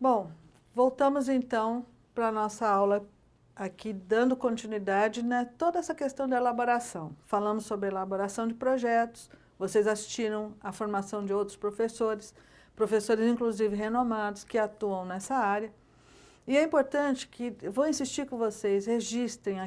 Bom, voltamos então para a nossa aula aqui, dando continuidade, né, toda essa questão da elaboração. Falamos sobre elaboração de projetos, vocês assistiram à formação de outros professores, professores inclusive renomados que atuam nessa área. E é importante que, eu vou insistir com vocês, registrem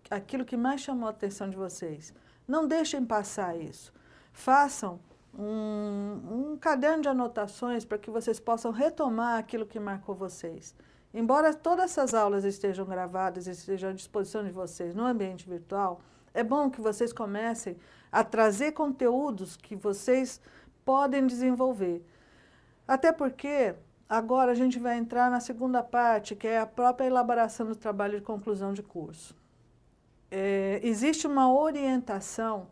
aquilo que mais chamou a atenção de vocês. Não deixem passar isso. Façam um caderno de anotações para que vocês possam retomar aquilo que marcou vocês. Embora todas essas aulas estejam gravadas e estejam à disposição de vocês no ambiente virtual, é bom que vocês comecem a trazer conteúdos que vocês podem desenvolver. Até porque agora a gente vai entrar na segunda parte, que é a própria elaboração do trabalho de conclusão de curso. Existe uma orientação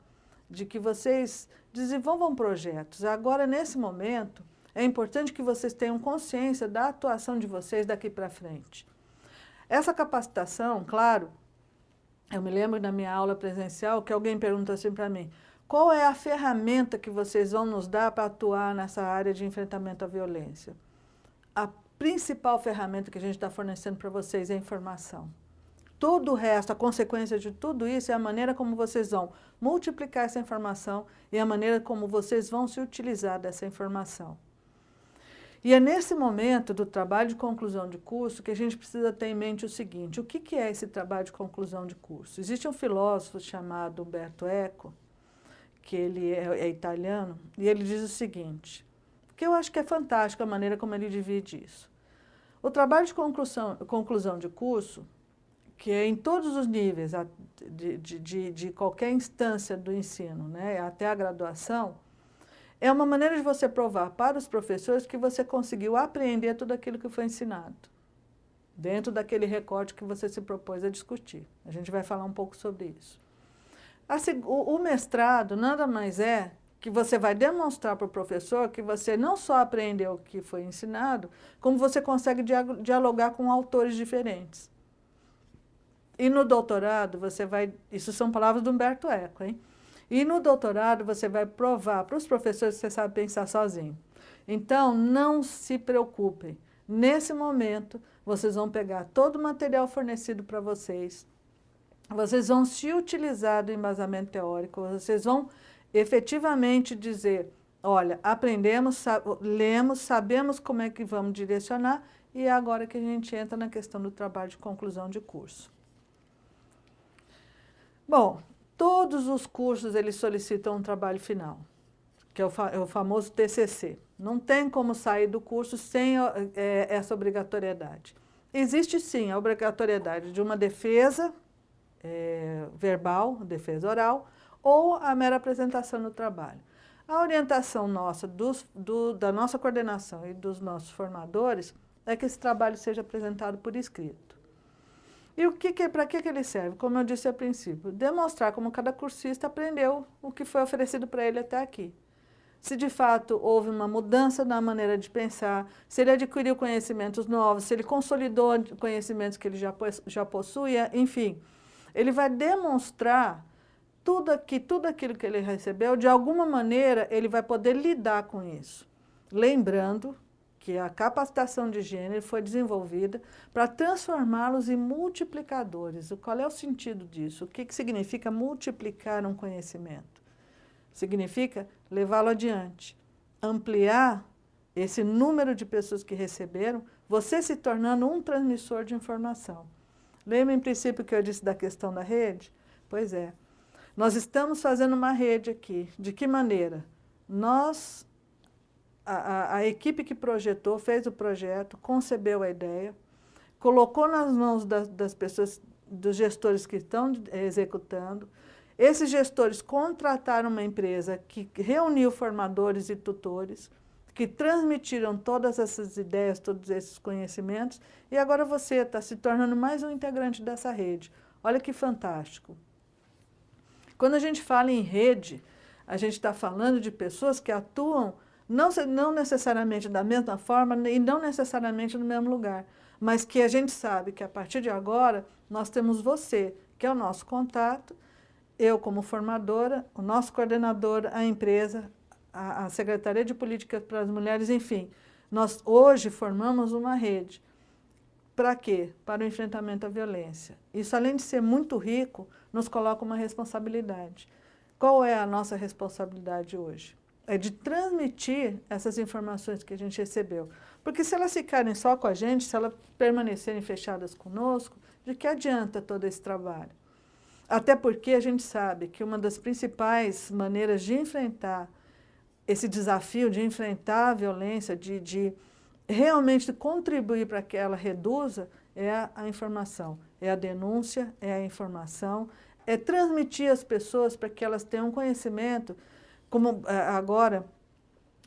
de que vocês desenvolvam projetos. Agora, nesse momento, é importante que vocês tenham consciência da atuação de vocês daqui para frente. Essa capacitação, claro, eu me lembro da minha aula presencial que alguém perguntou assim para mim, qual é a ferramenta que vocês vão nos dar para atuar nessa área de enfrentamento à violência? A principal ferramenta que a gente está fornecendo para vocês é a informação. Todo o resto, a consequência de tudo isso é a maneira como vocês vão multiplicar essa informação e a maneira como vocês vão se utilizar dessa informação. E é nesse momento do trabalho de conclusão de curso que a gente precisa ter em mente o seguinte, o que é esse trabalho de conclusão de curso? Existe um filósofo chamado Umberto Eco, que ele é italiano, e ele diz o seguinte, que eu acho que é fantástico a maneira como ele divide isso. O trabalho de conclusão de curso, que é em todos os níveis de qualquer instância do ensino, né, até a graduação, é uma maneira de você provar para os professores que você conseguiu apreender tudo aquilo que foi ensinado, dentro daquele recorte que você se propôs a discutir. A gente vai falar um pouco sobre isso. O mestrado nada mais é que você vai demonstrar para o professor que você não só aprendeu o que foi ensinado, como você consegue dialogar com autores diferentes. E no doutorado, você vai... Isso são palavras do Umberto Eco, hein? E no doutorado, você vai provar para os professores que você sabe pensar sozinho. Então, não se preocupem. Nesse momento, vocês vão pegar todo o material fornecido para vocês, vocês vão se utilizar do embasamento teórico, vocês vão efetivamente dizer, olha, aprendemos, lemos, sabemos como é que vamos direcionar e é agora que a gente entra na questão do trabalho de conclusão de curso. Bom, todos os cursos eles solicitam um trabalho final, que é o famoso TCC. Não tem como sair do curso sem essa obrigatoriedade. Existe sim a obrigatoriedade de uma defesa verbal, defesa oral, ou a mera apresentação do trabalho. A orientação nossa, da nossa coordenação e dos nossos formadores, é que esse trabalho seja apresentado por escrito. E para que ele serve? Como eu disse a princípio, demonstrar como cada cursista aprendeu o que foi oferecido para ele até aqui. Se de fato houve uma mudança na maneira de pensar, se ele adquiriu conhecimentos novos, se ele consolidou conhecimentos que ele já possuía, enfim. Ele vai demonstrar tudo aquilo que ele recebeu, de alguma maneira ele vai poder lidar com isso. Lembrando que a capacitação de gênero foi desenvolvida para transformá-los em multiplicadores. Qual é o sentido disso? O que significa multiplicar um conhecimento? Significa levá-lo adiante, ampliar esse número de pessoas que receberam, você se tornando um transmissor de informação. Lembra em princípio que eu disse da questão da rede? Pois é. Nós estamos fazendo uma rede aqui. De que maneira? Nós, a equipe que projetou, fez o projeto, concebeu a ideia, colocou nas mãos das pessoas, dos gestores que estão executando. Esses gestores contrataram uma empresa que reuniu formadores e tutores, que transmitiram todas essas ideias, todos esses conhecimentos, e agora você está se tornando mais um integrante dessa rede. Olha que fantástico. Quando a gente fala em rede, a gente está falando de pessoas que atuam não necessariamente da mesma forma e não necessariamente no mesmo lugar, mas que a gente sabe que a partir de agora nós temos você, que é o nosso contato, eu como formadora, o nosso coordenador, a empresa, a Secretaria de Políticas para as Mulheres, enfim, Nós hoje formamos uma rede. Para quê? Para o enfrentamento à violência. Isso, além de ser muito rico, nos coloca uma responsabilidade. Qual é a nossa responsabilidade hoje? É de transmitir essas informações que a gente recebeu. Porque se elas ficarem só com a gente, se elas permanecerem fechadas conosco, de que adianta todo esse trabalho? Até porque a gente sabe que uma das principais maneiras de enfrentar esse desafio, de enfrentar a violência, de realmente contribuir para que ela reduza, é a informação, é a denúncia, é a informação, é transmitir às pessoas para que elas tenham conhecimento, como agora,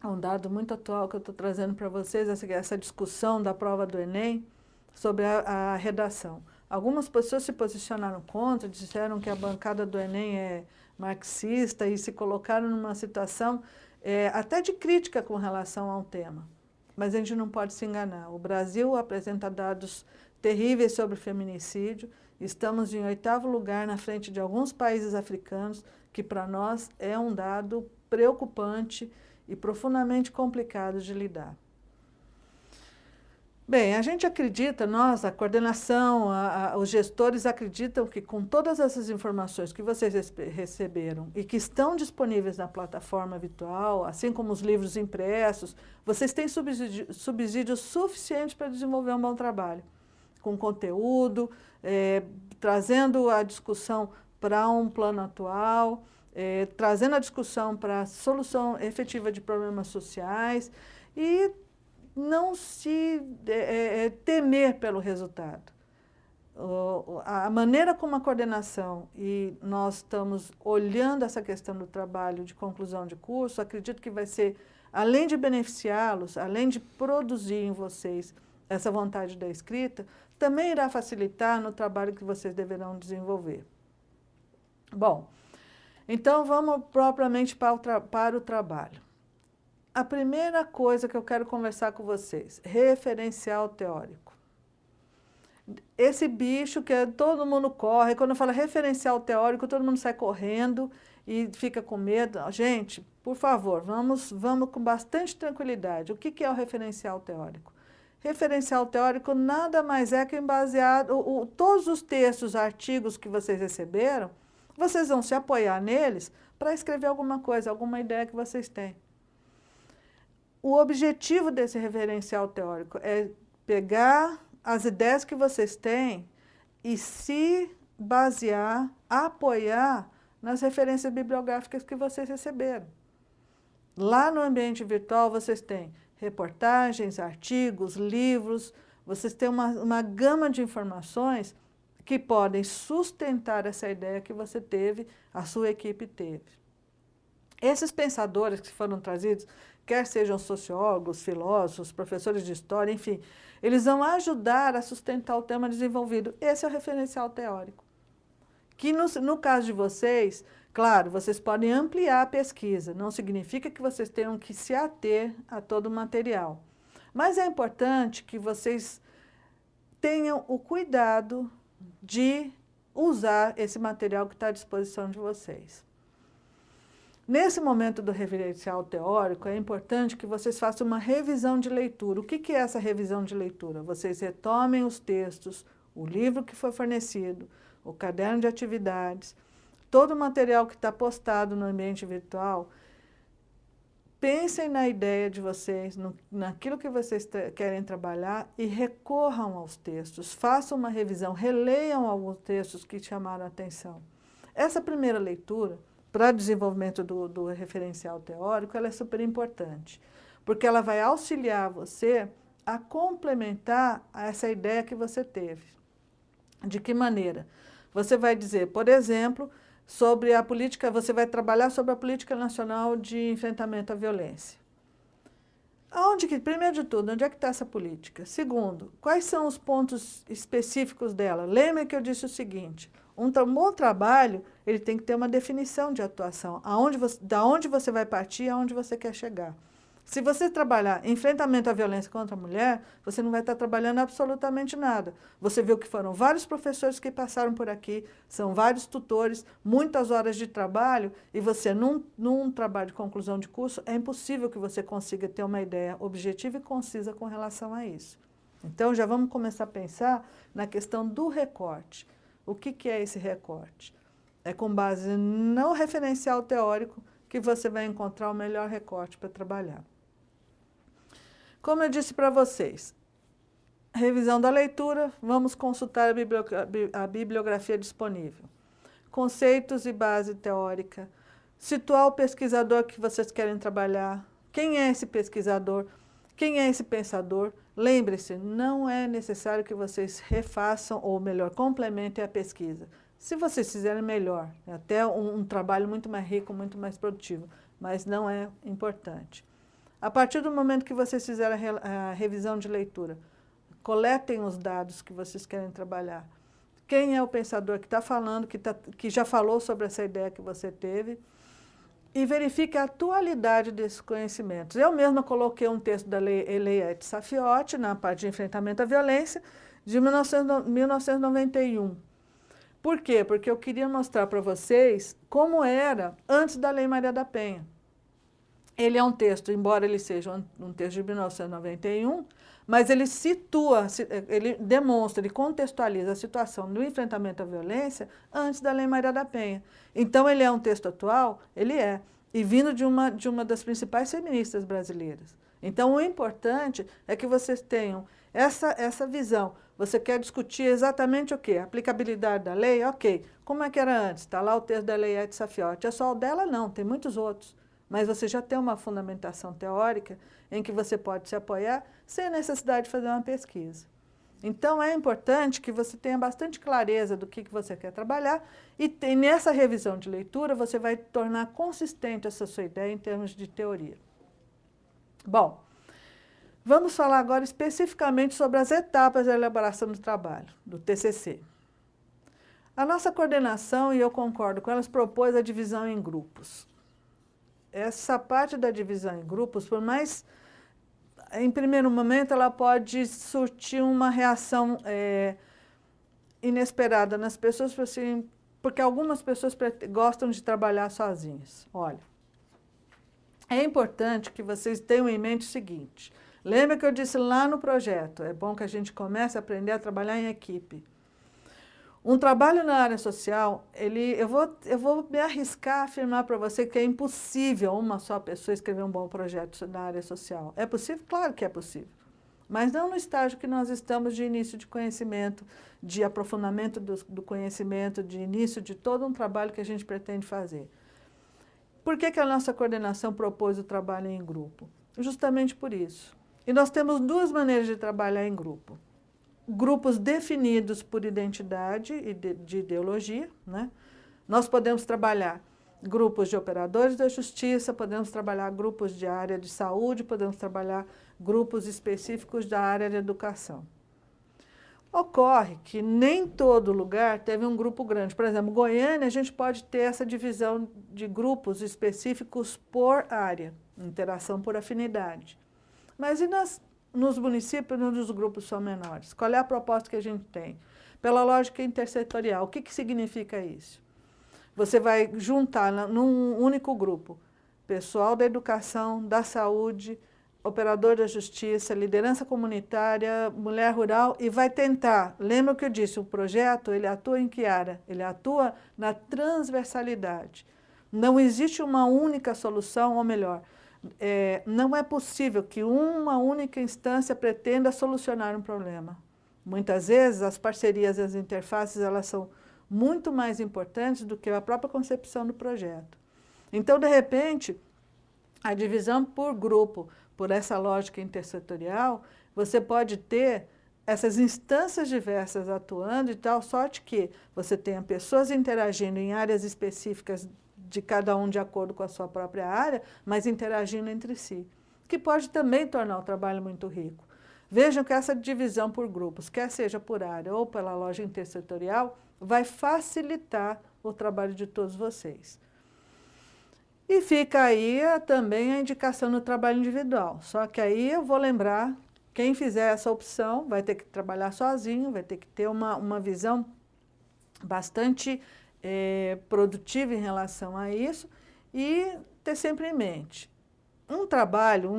um dado muito atual que eu estou trazendo para vocês, essa discussão da prova do Enem sobre a redação. Algumas pessoas se posicionaram contra, disseram que a bancada do Enem é marxista e se colocaram numa situação até de crítica com relação ao tema. Mas a gente não pode se enganar. O Brasil apresenta dados terríveis sobre feminicídio. Estamos em 8º lugar na frente de alguns países africanos, que para nós é um dado preocupante e profundamente complicado de lidar. Bem, a gente acredita, nós, a coordenação, os gestores acreditam que com todas essas informações que vocês receberam e que estão disponíveis na plataforma virtual, assim como os livros impressos, vocês têm subsídios suficientes para desenvolver um bom trabalho, com conteúdo, trazendo a discussão para um plano atual, trazendo a discussão para a solução efetiva de problemas sociais e não se temer pelo resultado. A maneira como a coordenação e nós estamos olhando essa questão do trabalho de conclusão de curso, acredito que vai ser, além de beneficiá-los, além de produzir em vocês essa vontade da escrita, também irá facilitar no trabalho que vocês deverão desenvolver. Bom, então vamos propriamente para o trabalho. A primeira coisa que eu quero conversar com vocês, referencial teórico. Esse bicho que todo mundo corre, quando eu falo referencial teórico, todo mundo sai correndo e fica com medo. Gente, por favor, vamos com bastante tranquilidade. O que é o referencial teórico? Referencial teórico nada mais é que baseado, todos os textos, artigos que vocês receberam, vocês vão se apoiar neles para escrever alguma coisa, alguma ideia que vocês têm. O objetivo desse referencial teórico é pegar as ideias que vocês têm e se basear, apoiar nas referências bibliográficas que vocês receberam. Lá no ambiente virtual vocês têm reportagens, artigos, livros, vocês têm uma gama de informações que podem sustentar essa ideia que você teve, a sua equipe teve. Esses pensadores que foram trazidos, quer sejam sociólogos, filósofos, professores de história, enfim, eles vão ajudar a sustentar o tema desenvolvido. Esse é o referencial teórico. Que no caso de vocês, claro, vocês podem ampliar a pesquisa, não significa que vocês tenham que se ater a todo o material. Mas é importante que vocês tenham o cuidado de usar esse material que está à disposição de vocês. Nesse momento do referencial teórico, é importante que vocês façam uma revisão de leitura. O que é essa revisão de leitura? Vocês retomem os textos, o livro que foi fornecido, o caderno de atividades, todo o material que está postado no ambiente virtual. Pensem na ideia de vocês, naquilo que vocês querem trabalhar e recorram aos textos. Façam uma revisão, releiam alguns textos que chamaram a atenção. Essa primeira leitura, para o desenvolvimento do referencial teórico, ela é super importante, porque ela vai auxiliar você a complementar essa ideia que você teve. De que maneira? Você vai dizer, por exemplo, sobre a política, você vai trabalhar sobre a política nacional de enfrentamento à violência. Primeiro de tudo, onde é que está essa política? Segundo, quais são os pontos específicos dela? Lembre que eu disse o seguinte, um bom trabalho, ele tem que ter uma definição de atuação, da onde você vai partir, aonde você quer chegar. Se você trabalhar enfrentamento à violência contra a mulher, você não vai estar trabalhando absolutamente nada. Você viu que foram vários professores que passaram por aqui, são vários tutores, muitas horas de trabalho, e você, num trabalho de conclusão de curso, é impossível que você consiga ter uma ideia objetiva e concisa com relação a isso. Então, já vamos começar a pensar na questão do recorte. O que é esse recorte? É com base no referencial teórico que você vai encontrar o melhor recorte para trabalhar. Como eu disse para vocês, revisão da leitura, vamos consultar a bibliografia disponível. Conceitos e base teórica, situar o pesquisador que vocês querem trabalhar, quem é esse pesquisador, quem é esse pensador. Lembre-se, não é necessário que vocês refaçam, ou melhor, complementem a pesquisa. Se vocês fizerem melhor, é até um trabalho muito mais rico, muito mais produtivo, mas não é importante. A partir do momento que vocês fizerem a revisão de leitura, coletem os dados que vocês querem trabalhar. Quem é o pensador que está falando, que já falou sobre essa ideia que você teve, e verifique a atualidade desses conhecimentos. Eu mesma coloquei um texto da Eliette Safiotti, na parte de enfrentamento à violência, de 1991. Por quê? Porque eu queria mostrar para vocês como era antes da Lei Maria da Penha. Ele é um texto, embora ele seja um texto de 1991, mas ele situa, ele demonstra, ele contextualiza a situação do enfrentamento à violência antes da Lei Maria da Penha. Então, ele é um texto atual? Ele é. E vindo de uma das principais feministas brasileiras. Então, o importante é que vocês tenham essa visão. Você quer discutir exatamente o quê? A aplicabilidade da lei? Ok. Como é que era antes? Está lá o texto da Eliette Safiotti. É só o dela? Não, tem muitos outros. Mas você já tem uma fundamentação teórica em que você pode se apoiar sem necessidade de fazer uma pesquisa. Então, é importante que você tenha bastante clareza do que você quer trabalhar e nessa revisão de leitura você vai tornar consistente essa sua ideia em termos de teoria. Bom, vamos falar agora especificamente sobre as etapas da elaboração do trabalho, do TCC. A nossa coordenação, e eu concordo com elas, propôs a divisão em grupos. Essa parte da divisão em grupos, por mais, em primeiro momento, ela pode surtir uma reação inesperada nas pessoas, assim, porque algumas pessoas gostam de trabalhar sozinhas. Olha, é importante que vocês tenham em mente o seguinte, lembra que eu disse lá no projeto, é bom que a gente comece a aprender a trabalhar em equipe. Um trabalho na área social, eu vou me arriscar a afirmar para você que é impossível uma só pessoa escrever um bom projeto na área social. É possível? Claro que é possível. Mas não no estágio que nós estamos de início de conhecimento, de aprofundamento do conhecimento, de início de todo um trabalho que a gente pretende fazer. Por que a nossa coordenação propôs o trabalho em grupo? Justamente por isso. E nós temos duas maneiras de trabalhar em grupo. Grupos definidos por identidade e de ideologia, né? Nós podemos trabalhar grupos de operadores da justiça, podemos trabalhar grupos de área de saúde, podemos trabalhar grupos específicos da área de educação. Ocorre que nem todo lugar teve um grupo grande. Por exemplo, Goiânia, a gente pode ter essa divisão de grupos específicos por área, interação por afinidade. Mas e nos municípios onde os grupos são menores? Qual é a proposta que a gente tem? Pela lógica intersetorial, o que significa isso? Você vai juntar num único grupo pessoal da educação, da saúde, operador da justiça, liderança comunitária, mulher rural e vai tentar, lembra o que eu disse, o projeto ele atua em que área? Ele atua na transversalidade. Não existe uma única solução, ou melhor, não é possível que uma única instância pretenda solucionar um problema. Muitas vezes as parcerias e as interfaces elas são muito mais importantes do que a própria concepção do projeto. Então, de repente, a divisão por grupo, por essa lógica intersetorial, você pode ter essas instâncias diversas atuando de tal sorte que você tenha pessoas interagindo em áreas específicas de cada um de acordo com a sua própria área, mas interagindo entre si, que pode também tornar o trabalho muito rico. Vejam que essa divisão por grupos, quer seja por área ou pela lógica intersetorial, vai facilitar o trabalho de todos vocês. E fica aí também a indicação no trabalho individual. Só que aí eu vou lembrar, quem fizer essa opção vai ter que trabalhar sozinho, vai ter que ter uma visão bastante produtiva em relação a isso e ter sempre em mente. Um trabalho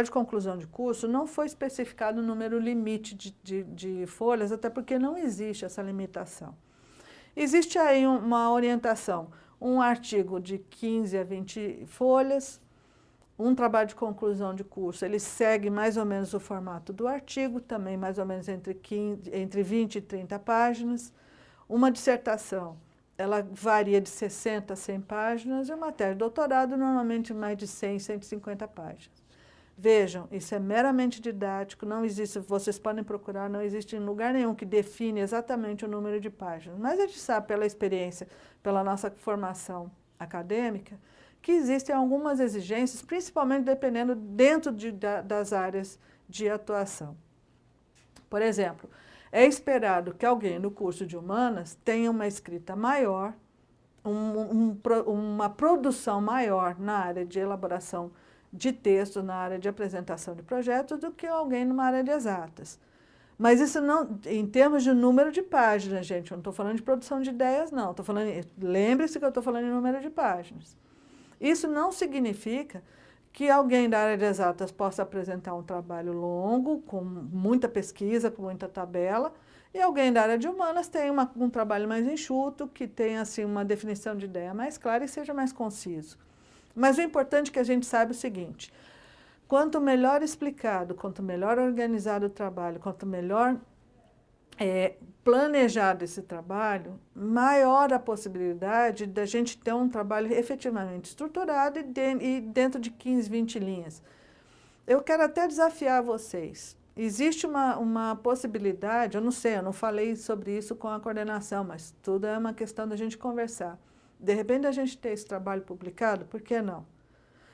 de conclusão de curso, não foi especificado o número limite de folhas, até porque não existe essa limitação. Existe aí uma orientação, um artigo de 15 a 20 folhas, um trabalho de conclusão de curso, ele segue mais ou menos o formato do artigo, também mais ou menos entre 20 e 30 páginas. Uma dissertação, ela varia de 60 a 100 páginas, e uma tese de doutorado, normalmente mais de 100, 150 páginas. Vejam, isso é meramente didático, não existe, vocês podem procurar, não existe em lugar nenhum que define exatamente o número de páginas, mas a gente sabe pela experiência, pela nossa formação acadêmica, que existem algumas exigências, principalmente dependendo dentro das áreas de atuação. Por exemplo, é esperado que alguém no curso de humanas tenha uma escrita maior, uma produção maior na área de elaboração de texto, na área de apresentação de projetos, do que alguém numa área de exatas. Mas isso não, em termos de número de páginas, gente, eu não estou falando de produção de ideias, não. Estou falando, lembre-se que eu estou falando em número de páginas. Isso não significa que alguém da área de exatas possa apresentar um trabalho longo, com muita pesquisa, com muita tabela, e alguém da área de humanas tem um trabalho mais enxuto, que tenha assim, uma definição de ideia mais clara e seja mais conciso. Mas o importante é que a gente saiba o seguinte, quanto melhor explicado, quanto melhor organizado o trabalho, quanto melhor planejado esse trabalho, maior a possibilidade da gente ter um trabalho efetivamente estruturado e dentro de 15, 20 linhas. Eu quero até desafiar vocês. Existe uma possibilidade, eu não sei, eu não falei sobre isso com a coordenação, mas tudo é uma questão da gente conversar. De repente a gente ter esse trabalho publicado, por que não?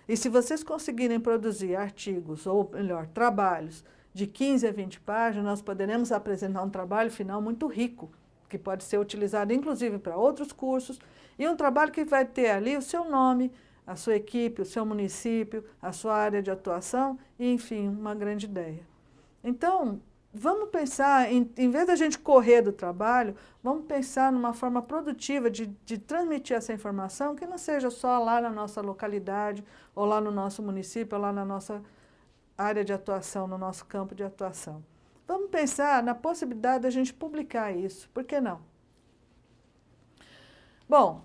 E se vocês conseguirem produzir artigos, ou melhor, trabalhos, de 15 a 20 páginas, nós poderemos apresentar um trabalho final muito rico, que pode ser utilizado inclusive para outros cursos, e um trabalho que vai ter ali o seu nome, a sua equipe, o seu município, a sua área de atuação, e enfim, uma grande ideia. Então, vamos pensar, em vez da gente correr do trabalho, vamos pensar numa forma produtiva de transmitir essa informação, que não seja só lá na nossa localidade, ou lá no nosso município, ou lá na nossa área de atuação, no nosso campo de atuação. Vamos pensar na possibilidade da gente publicar isso, por que não? Bom,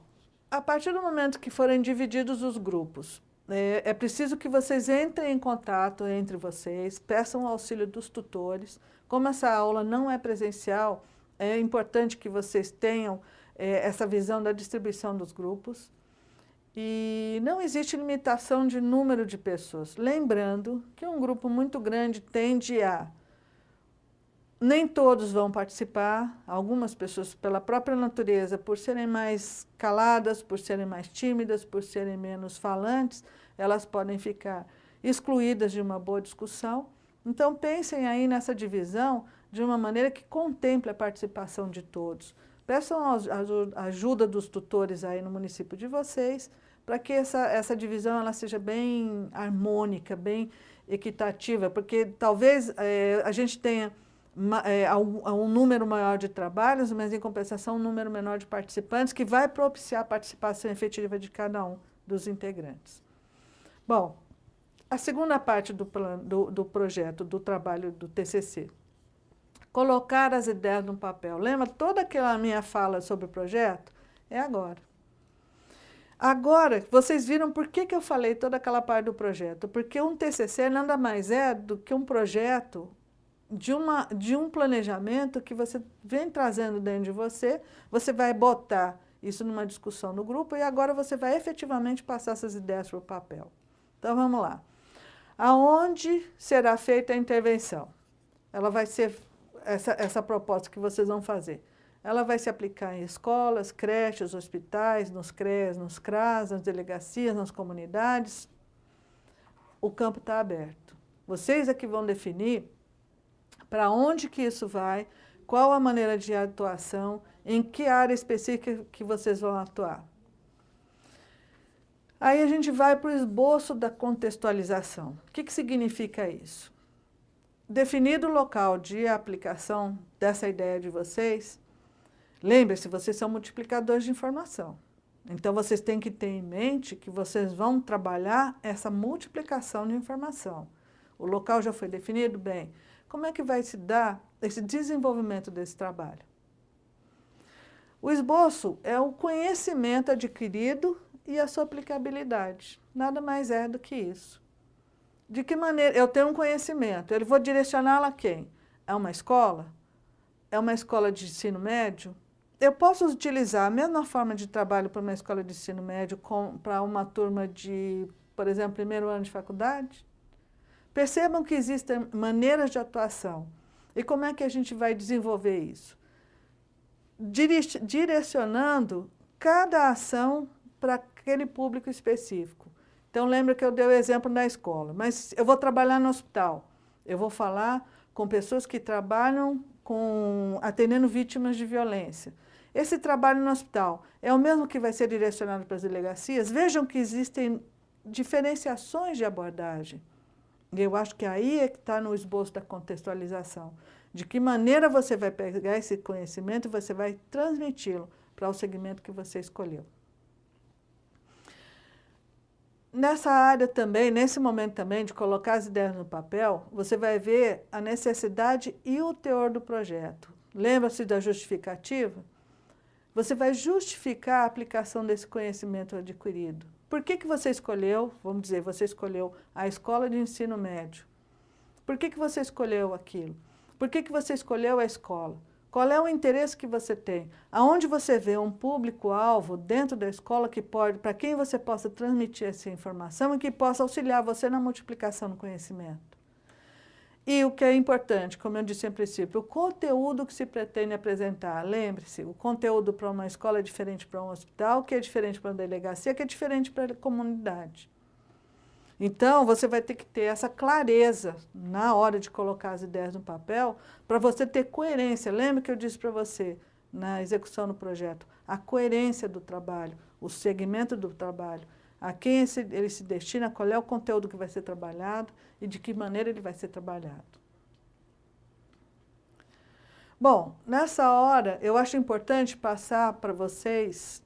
a partir do momento que forem divididos os grupos, é preciso que vocês entrem em contato entre vocês, peçam o auxílio dos tutores. Como essa aula não é presencial, é importante que vocês tenham essa visão da distribuição dos grupos. E não existe limitação de número de pessoas. Lembrando que um grupo muito grande tende a... Nem todos vão participar, algumas pessoas, pela própria natureza, por serem mais caladas, por serem mais tímidas, por serem menos falantes, elas podem ficar excluídas de uma boa discussão. Então, pensem aí nessa divisão de uma maneira que contemple a participação de todos. Peçam a ajuda dos tutores aí no município de vocês, para que essa divisão ela seja bem harmônica, bem equitativa, porque talvez a gente tenha um número maior de trabalhos, mas em compensação um número menor de participantes, que vai propiciar a participação efetiva de cada um dos integrantes. Bom, a segunda parte do projeto, do trabalho do TCC, colocar as ideias no papel. Lembra toda aquela minha fala sobre o projeto? É agora. Agora, vocês viram por que eu falei toda aquela parte do projeto? Porque um TCC nada mais é do que um projeto de um planejamento que você vem trazendo dentro de você, você vai botar isso numa discussão no grupo e agora você vai efetivamente passar essas ideias para o papel. Então, vamos lá. Aonde será feita a intervenção? Ela vai ser, essa proposta que vocês vão fazer, ela vai se aplicar em escolas, creches, hospitais, nos CREAs, nos CRAS, nas delegacias, nas comunidades. O campo está aberto. Vocês é que vão definir para onde que isso vai, qual a maneira de atuação, em que área específica que vocês vão atuar. Aí a gente vai para o esboço da contextualização. O que significa isso? Definido o local de aplicação dessa ideia de vocês, lembre-se, vocês são multiplicadores de informação. Então, vocês têm que ter em mente que vocês vão trabalhar essa multiplicação de informação. O local já foi definido? Bem, como é que vai se dar esse desenvolvimento desse trabalho? O esboço é o conhecimento adquirido e a sua aplicabilidade. Nada mais é do que isso. De que maneira? Eu tenho um conhecimento, eu vou direcioná-lo a quem? É uma escola? É uma escola de ensino médio? Eu posso utilizar a mesma forma de trabalho para uma escola de ensino médio para uma turma de, por exemplo, primeiro ano de faculdade? Percebam que existem maneiras de atuação. E como é que a gente vai desenvolver isso? Direcionando cada ação para aquele público específico. Então, lembra que eu dei o exemplo da escola, mas eu vou trabalhar no hospital. Eu vou falar com pessoas que trabalham atendendo vítimas de violência. Esse trabalho no hospital é o mesmo que vai ser direcionado para as delegacias? Vejam que existem diferenciações de abordagem. E eu acho que aí é que está no esboço da contextualização. De que maneira você vai pegar esse conhecimento e você vai transmiti-lo para o segmento que você escolheu. Nessa área também, nesse momento também de colocar as ideias no papel, você vai ver a necessidade e o teor do projeto. Lembra-se da justificativa? Você vai justificar a aplicação desse conhecimento adquirido. Por que você escolheu, vamos dizer, você escolheu a escola de ensino médio? Por que você escolheu aquilo? Por que você escolheu a escola? Qual é o interesse que você tem? Aonde você vê um público-alvo dentro da escola que pode, para quem você possa transmitir essa informação e que possa auxiliar você na multiplicação do conhecimento. E o que é importante, como eu disse em princípio, o conteúdo que se pretende apresentar. Lembre-se, o conteúdo para uma escola é diferente para um hospital, que é diferente para uma delegacia, que é diferente para a comunidade. Então, você vai ter que ter essa clareza na hora de colocar as ideias no papel, para você ter coerência. Lembra que eu disse para você, na execução do projeto, a coerência do trabalho, o segmento do trabalho, a quem ele se destina, qual é o conteúdo que vai ser trabalhado e de que maneira ele vai ser trabalhado. Bom, nessa hora, eu acho importante passar para vocês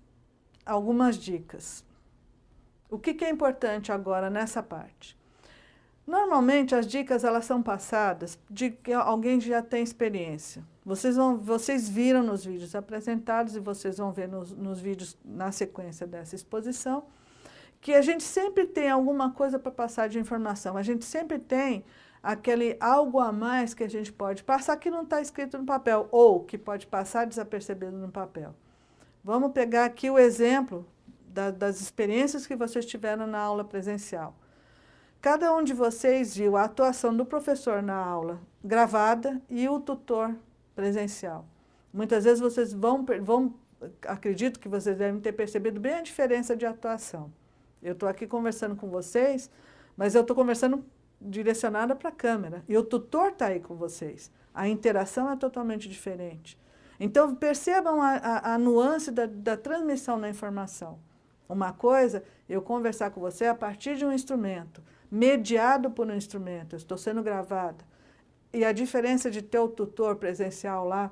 algumas dicas. O que é importante agora nessa parte? Normalmente as dicas elas são passadas de que alguém já tem experiência. Vocês viram nos vídeos apresentados e vocês vão ver nos vídeos na sequência dessa exposição que a gente sempre tem alguma coisa para passar de informação. A gente sempre tem aquele algo a mais que a gente pode passar que não está escrito no papel ou que pode passar desapercebido no papel. Vamos pegar aqui o exemplo das experiências que vocês tiveram na aula presencial. Cada um de vocês viu a atuação do professor na aula gravada e o tutor presencial. Muitas vezes vocês acredito que vocês devem ter percebido bem a diferença de atuação. Eu estou aqui conversando com vocês, mas eu estou conversando direcionada para a câmera. E o tutor está aí com vocês. A interação é totalmente diferente. Então, percebam a nuance da transmissão da informação. Uma coisa, eu conversar com você a partir de um instrumento, mediado por um instrumento, eu estou sendo gravada. E a diferença de ter o tutor presencial lá,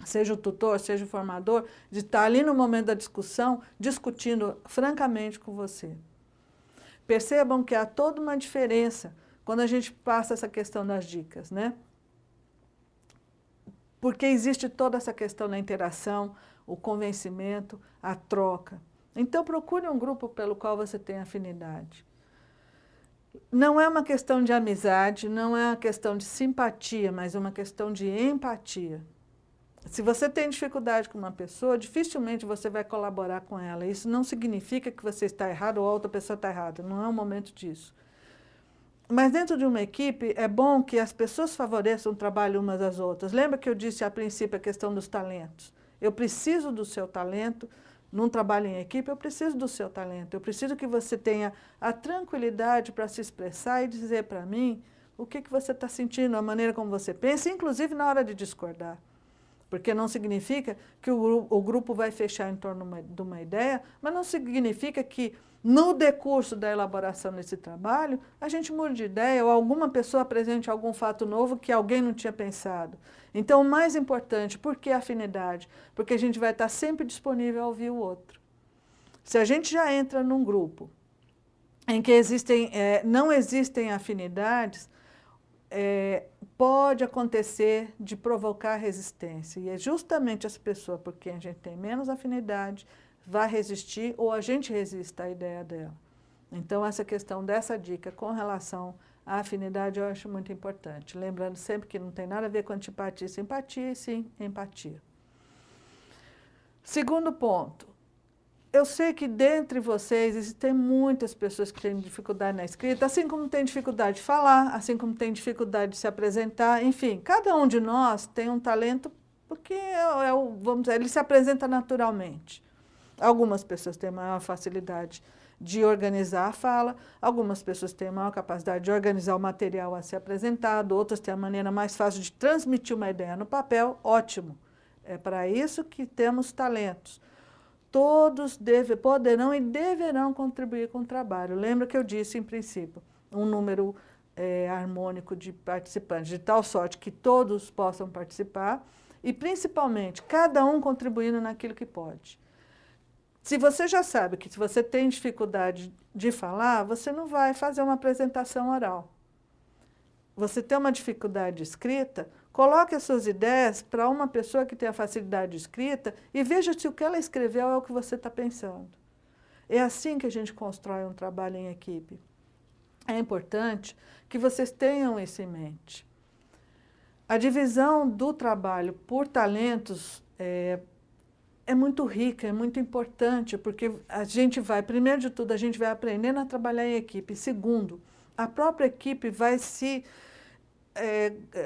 seja o tutor, seja o formador, de estar ali no momento da discussão, discutindo francamente com você. Percebam que há toda uma diferença quando a gente passa essa questão das dicas, né? Porque existe toda essa questão da interação, o convencimento, a troca. Então, procure um grupo pelo qual você tem afinidade. Não é uma questão de amizade, não é uma questão de simpatia, mas uma questão de empatia. Se você tem dificuldade com uma pessoa, dificilmente você vai colaborar com ela. Isso não significa que você está errado ou a outra pessoa está errada, não é um momento disso. Mas dentro de uma equipe, é bom que as pessoas favoreçam o trabalho umas às outras. Lembra que eu disse a princípio a questão dos talentos? Eu preciso do seu talento. Num trabalho em equipe, eu preciso do seu talento. Eu preciso que você tenha a tranquilidade para se expressar e dizer para mim o que você está sentindo, a maneira como você pensa, inclusive na hora de discordar. Porque não significa que o grupo vai fechar em torno de uma ideia, mas não significa que no decurso da elaboração desse trabalho, a gente muda de ideia ou alguma pessoa apresente algum fato novo que alguém não tinha pensado. Então, o mais importante, por que a afinidade? Porque a gente vai estar sempre disponível a ouvir o outro. Se a gente já entra num grupo em que não existem afinidades, pode acontecer de provocar resistência. E é justamente essa pessoa por quem a gente tem menos afinidade vai resistir ou a gente resiste à ideia dela. Então, essa questão dessa dica com relação à afinidade eu acho muito importante. Lembrando sempre que não tem nada a ver com antipatia e simpatia, e sim empatia. Segundo ponto. Eu sei que dentre vocês existem muitas pessoas que têm dificuldade na escrita, assim como tem dificuldade de falar, assim como tem dificuldade de se apresentar, enfim, cada um de nós tem um talento porque vamos dizer, ele se apresenta naturalmente. Algumas pessoas têm maior facilidade de organizar a fala, algumas pessoas têm maior capacidade de organizar o material a ser apresentado, outras têm a maneira mais fácil de transmitir uma ideia no papel, ótimo. É para isso que temos talentos. Todos poderão e deverão contribuir com o trabalho. Lembra que eu disse, em princípio, um número harmônico de participantes, de tal sorte que todos possam participar e, principalmente, cada um contribuindo naquilo que pode. Se você já sabe que se você tem dificuldade de falar, você não vai fazer uma apresentação oral. Você tem uma dificuldade de escrita, coloque as suas ideias para uma pessoa que tem a facilidade de escrita e veja se o que ela escreveu é o que você está pensando. É assim que a gente constrói um trabalho em equipe. É importante que vocês tenham isso em mente. A divisão do trabalho por talentos é muito rica, é muito importante, porque a gente vai, primeiro de tudo, a gente vai aprendendo a trabalhar em equipe. Segundo, a própria equipe vai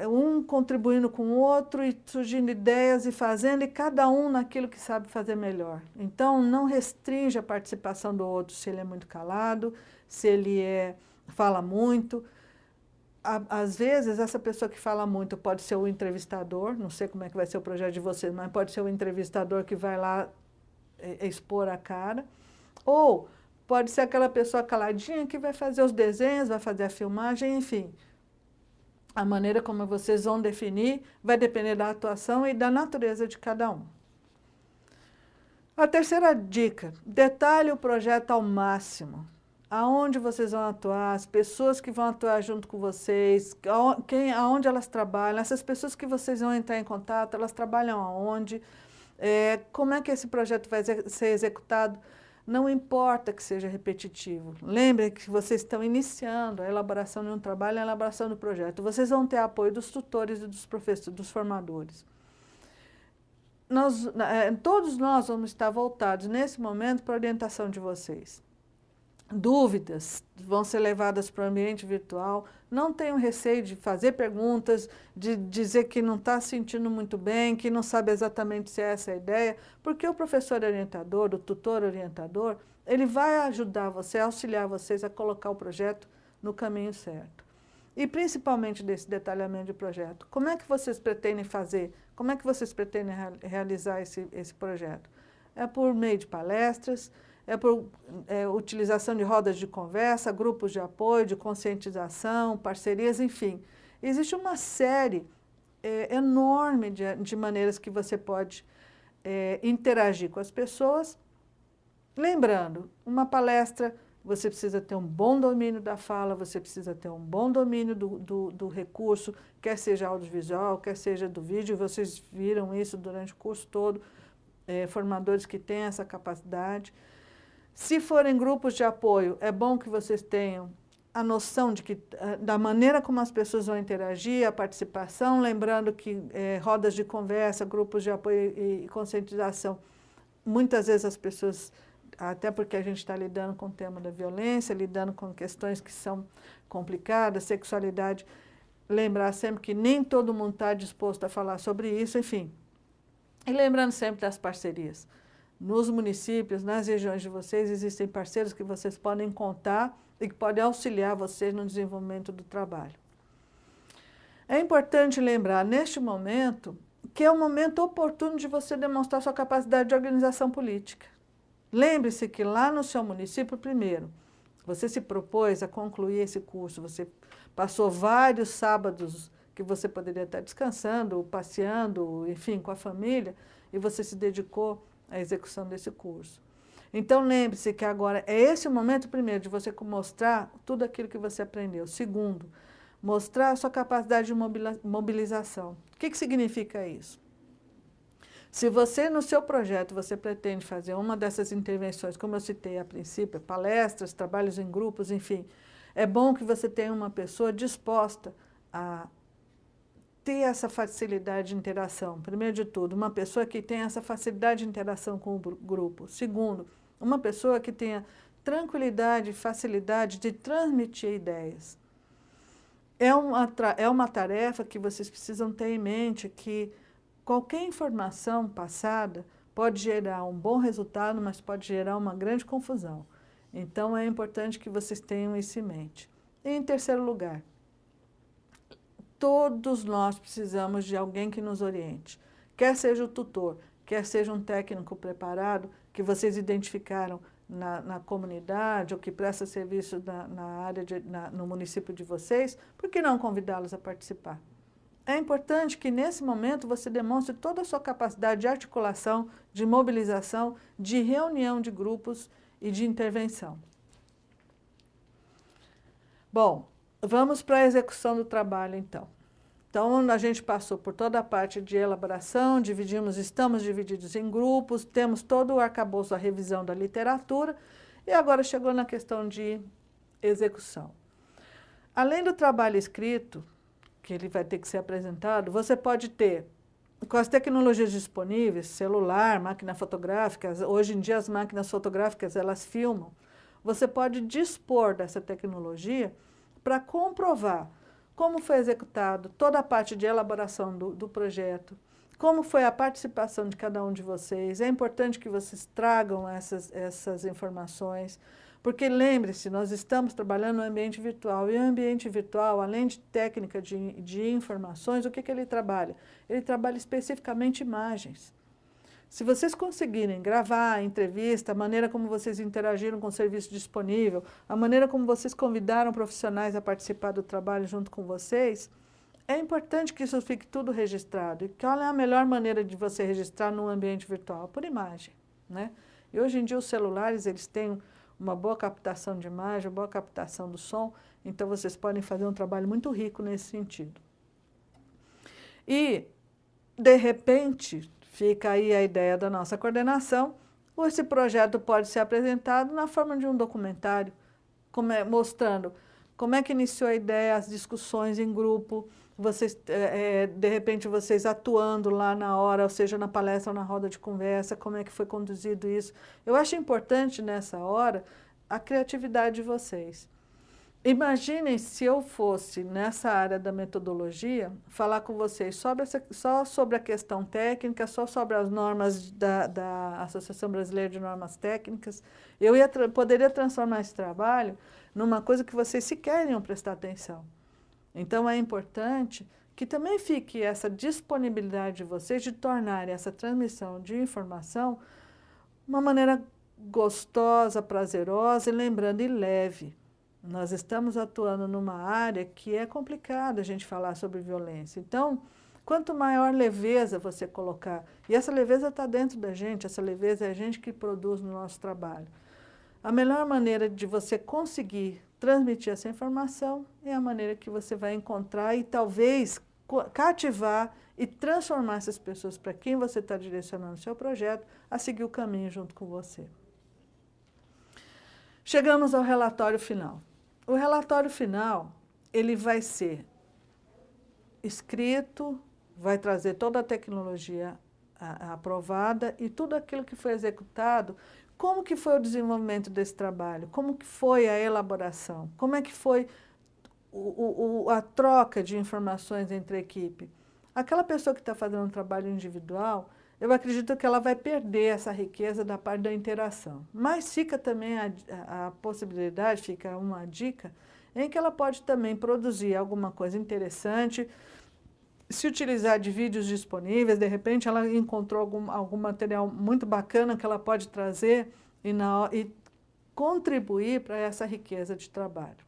um contribuindo com o outro e surgindo ideias e fazendo, e cada um naquilo que sabe fazer melhor. Então, não restringe a participação do outro se ele é muito calado, se ele fala muito. Às vezes, essa pessoa que fala muito pode ser o entrevistador, não sei como é que vai ser o projeto de vocês, mas pode ser o entrevistador que vai lá expor a cara, ou pode ser aquela pessoa caladinha que vai fazer os desenhos, vai fazer a filmagem, enfim. A maneira como vocês vão definir vai depender da atuação e da natureza de cada um. A terceira dica, detalhe o projeto ao máximo. Aonde vocês vão atuar, as pessoas que vão atuar junto com vocês, aonde elas trabalham, essas pessoas que vocês vão entrar em contato, elas trabalham aonde, como é que esse projeto vai ser executado. Não importa que seja repetitivo. Lembrem que vocês estão iniciando a elaboração de um trabalho, a elaboração do projeto. Vocês vão ter apoio dos tutores e dos professores, dos formadores. Todos nós vamos estar voltados nesse momento para a orientação de vocês. Dúvidas vão ser levadas para o ambiente virtual. Não tenham receio de fazer perguntas, de dizer que não está se sentindo muito bem, que não sabe exatamente se é essa a ideia, porque o professor orientador, o tutor orientador, ele vai ajudar você, auxiliar vocês a colocar o projeto no caminho certo. E principalmente desse detalhamento de projeto. Como é que vocês pretendem fazer? Como é que vocês pretendem realizar esse projeto? É por meio de palestras, é por utilização de rodas de conversa, grupos de apoio, de conscientização, parcerias, enfim. Existe uma série enorme de maneiras que você pode interagir com as pessoas. Lembrando, uma palestra, você precisa ter um bom domínio da fala, você precisa ter um bom domínio do recurso, quer seja audiovisual, quer seja do vídeo, vocês viram isso durante o curso todo, formadores que têm essa capacidade. Se forem grupos de apoio, é bom que vocês tenham a noção da maneira como as pessoas vão interagir, a participação, lembrando que rodas de conversa, grupos de apoio e conscientização, muitas vezes as pessoas, até porque a gente está lidando com o tema da violência, lidando com questões que são complicadas, sexualidade, lembrar sempre que nem todo mundo está disposto a falar sobre isso, enfim. E lembrando sempre das parcerias. Nos municípios, nas regiões de vocês, existem parceiros que vocês podem contar e que podem auxiliar vocês no desenvolvimento do trabalho. É importante lembrar, neste momento, que é um momento oportuno de você demonstrar sua capacidade de organização política. Lembre-se que lá no seu município, primeiro, você se propôs a concluir esse curso, você passou vários sábados que você poderia estar descansando, passeando, enfim, com a família, e você se dedicou à execução desse curso. Então, lembre-se que agora é esse o momento, primeiro, de você mostrar tudo aquilo que você aprendeu. Segundo, mostrar a sua capacidade de mobilização. O que significa isso? Se você, no seu projeto, você pretende fazer uma dessas intervenções, como eu citei a princípio, palestras, trabalhos em grupos, enfim, é bom que você tenha uma pessoa disposta a ter essa facilidade de interação. Primeiro de tudo, uma pessoa que tenha essa facilidade de interação com o grupo. Segundo, uma pessoa que tenha tranquilidade e facilidade de transmitir ideias. É uma tarefa que vocês precisam ter em mente que qualquer informação passada pode gerar um bom resultado, mas pode gerar uma grande confusão. Então, é importante que vocês tenham isso em mente. E, em terceiro lugar, todos nós precisamos de alguém que nos oriente. Quer seja o tutor, quer seja um técnico preparado, que vocês identificaram na comunidade ou que presta serviço na área, no município de vocês, por que não convidá-los a participar? É importante que, nesse momento, você demonstre toda a sua capacidade de articulação, de mobilização, de reunião de grupos e de intervenção. Bom, vamos para a execução do trabalho, então. Então, a gente passou por toda a parte de elaboração, estamos divididos em grupos, temos todo o arcabouço, a revisão da literatura, e agora chegou na questão de execução. Além do trabalho escrito, que ele vai ter que ser apresentado, você pode ter, com as tecnologias disponíveis, celular, máquina fotográfica, hoje em dia as máquinas fotográficas, elas filmam, você pode dispor dessa tecnologia para comprovar como foi executado toda a parte de elaboração do projeto, como foi a participação de cada um de vocês. É importante que vocês tragam essas informações, porque lembre-se, nós estamos trabalhando no ambiente virtual, e o ambiente virtual, além de técnica de informações, o que ele trabalha? Ele trabalha especificamente imagens. Se vocês conseguirem gravar a entrevista, a maneira como vocês interagiram com o serviço disponível, a maneira como vocês convidaram profissionais a participar do trabalho junto com vocês, é importante que isso fique tudo registrado. E qual é a melhor maneira de você registrar num ambiente virtual? Por imagem, né? E hoje em dia os celulares, eles têm uma boa captação de imagem, uma boa captação do som, então vocês podem fazer um trabalho muito rico nesse sentido. E, de repente, fica aí a ideia da nossa coordenação, esse projeto pode ser apresentado na forma de um documentário, mostrando como é que iniciou a ideia, as discussões em grupo, vocês, de repente vocês atuando lá na hora, ou seja, na palestra ou na roda de conversa, como é que foi conduzido isso. Eu acho importante nessa hora a criatividade de vocês. Imaginem se eu fosse, nessa área da metodologia, falar com vocês só sobre a questão técnica, só sobre as normas da Associação Brasileira de Normas Técnicas. Eu poderia transformar esse trabalho numa coisa que vocês sequer iam prestar atenção. Então, é importante que também fique essa disponibilidade de vocês de tornar essa transmissão de informação uma maneira gostosa, prazerosa e, lembrando, e leve. Nós estamos atuando numa área que é complicada a gente falar sobre violência. Então, quanto maior leveza você colocar, e essa leveza está dentro da gente, essa leveza é a gente que produz no nosso trabalho. A melhor maneira de você conseguir transmitir essa informação é a maneira que você vai encontrar e talvez cativar e transformar essas pessoas para quem você está direcionando o seu projeto a seguir o caminho junto com você. Chegamos ao relatório final. O relatório final, ele vai ser escrito, vai trazer toda a tecnologia aprovada e tudo aquilo que foi executado, como que foi o desenvolvimento desse trabalho, como que foi a elaboração, como é que foi a troca de informações entre a equipe. Aquela pessoa que está fazendo um trabalho individual, eu acredito que ela vai perder essa riqueza da parte da interação. Mas fica também a possibilidade, fica uma dica, em que ela pode também produzir alguma coisa interessante, se utilizar de vídeos disponíveis, de repente ela encontrou algum material muito bacana que ela pode trazer e contribuir para essa riqueza de trabalho.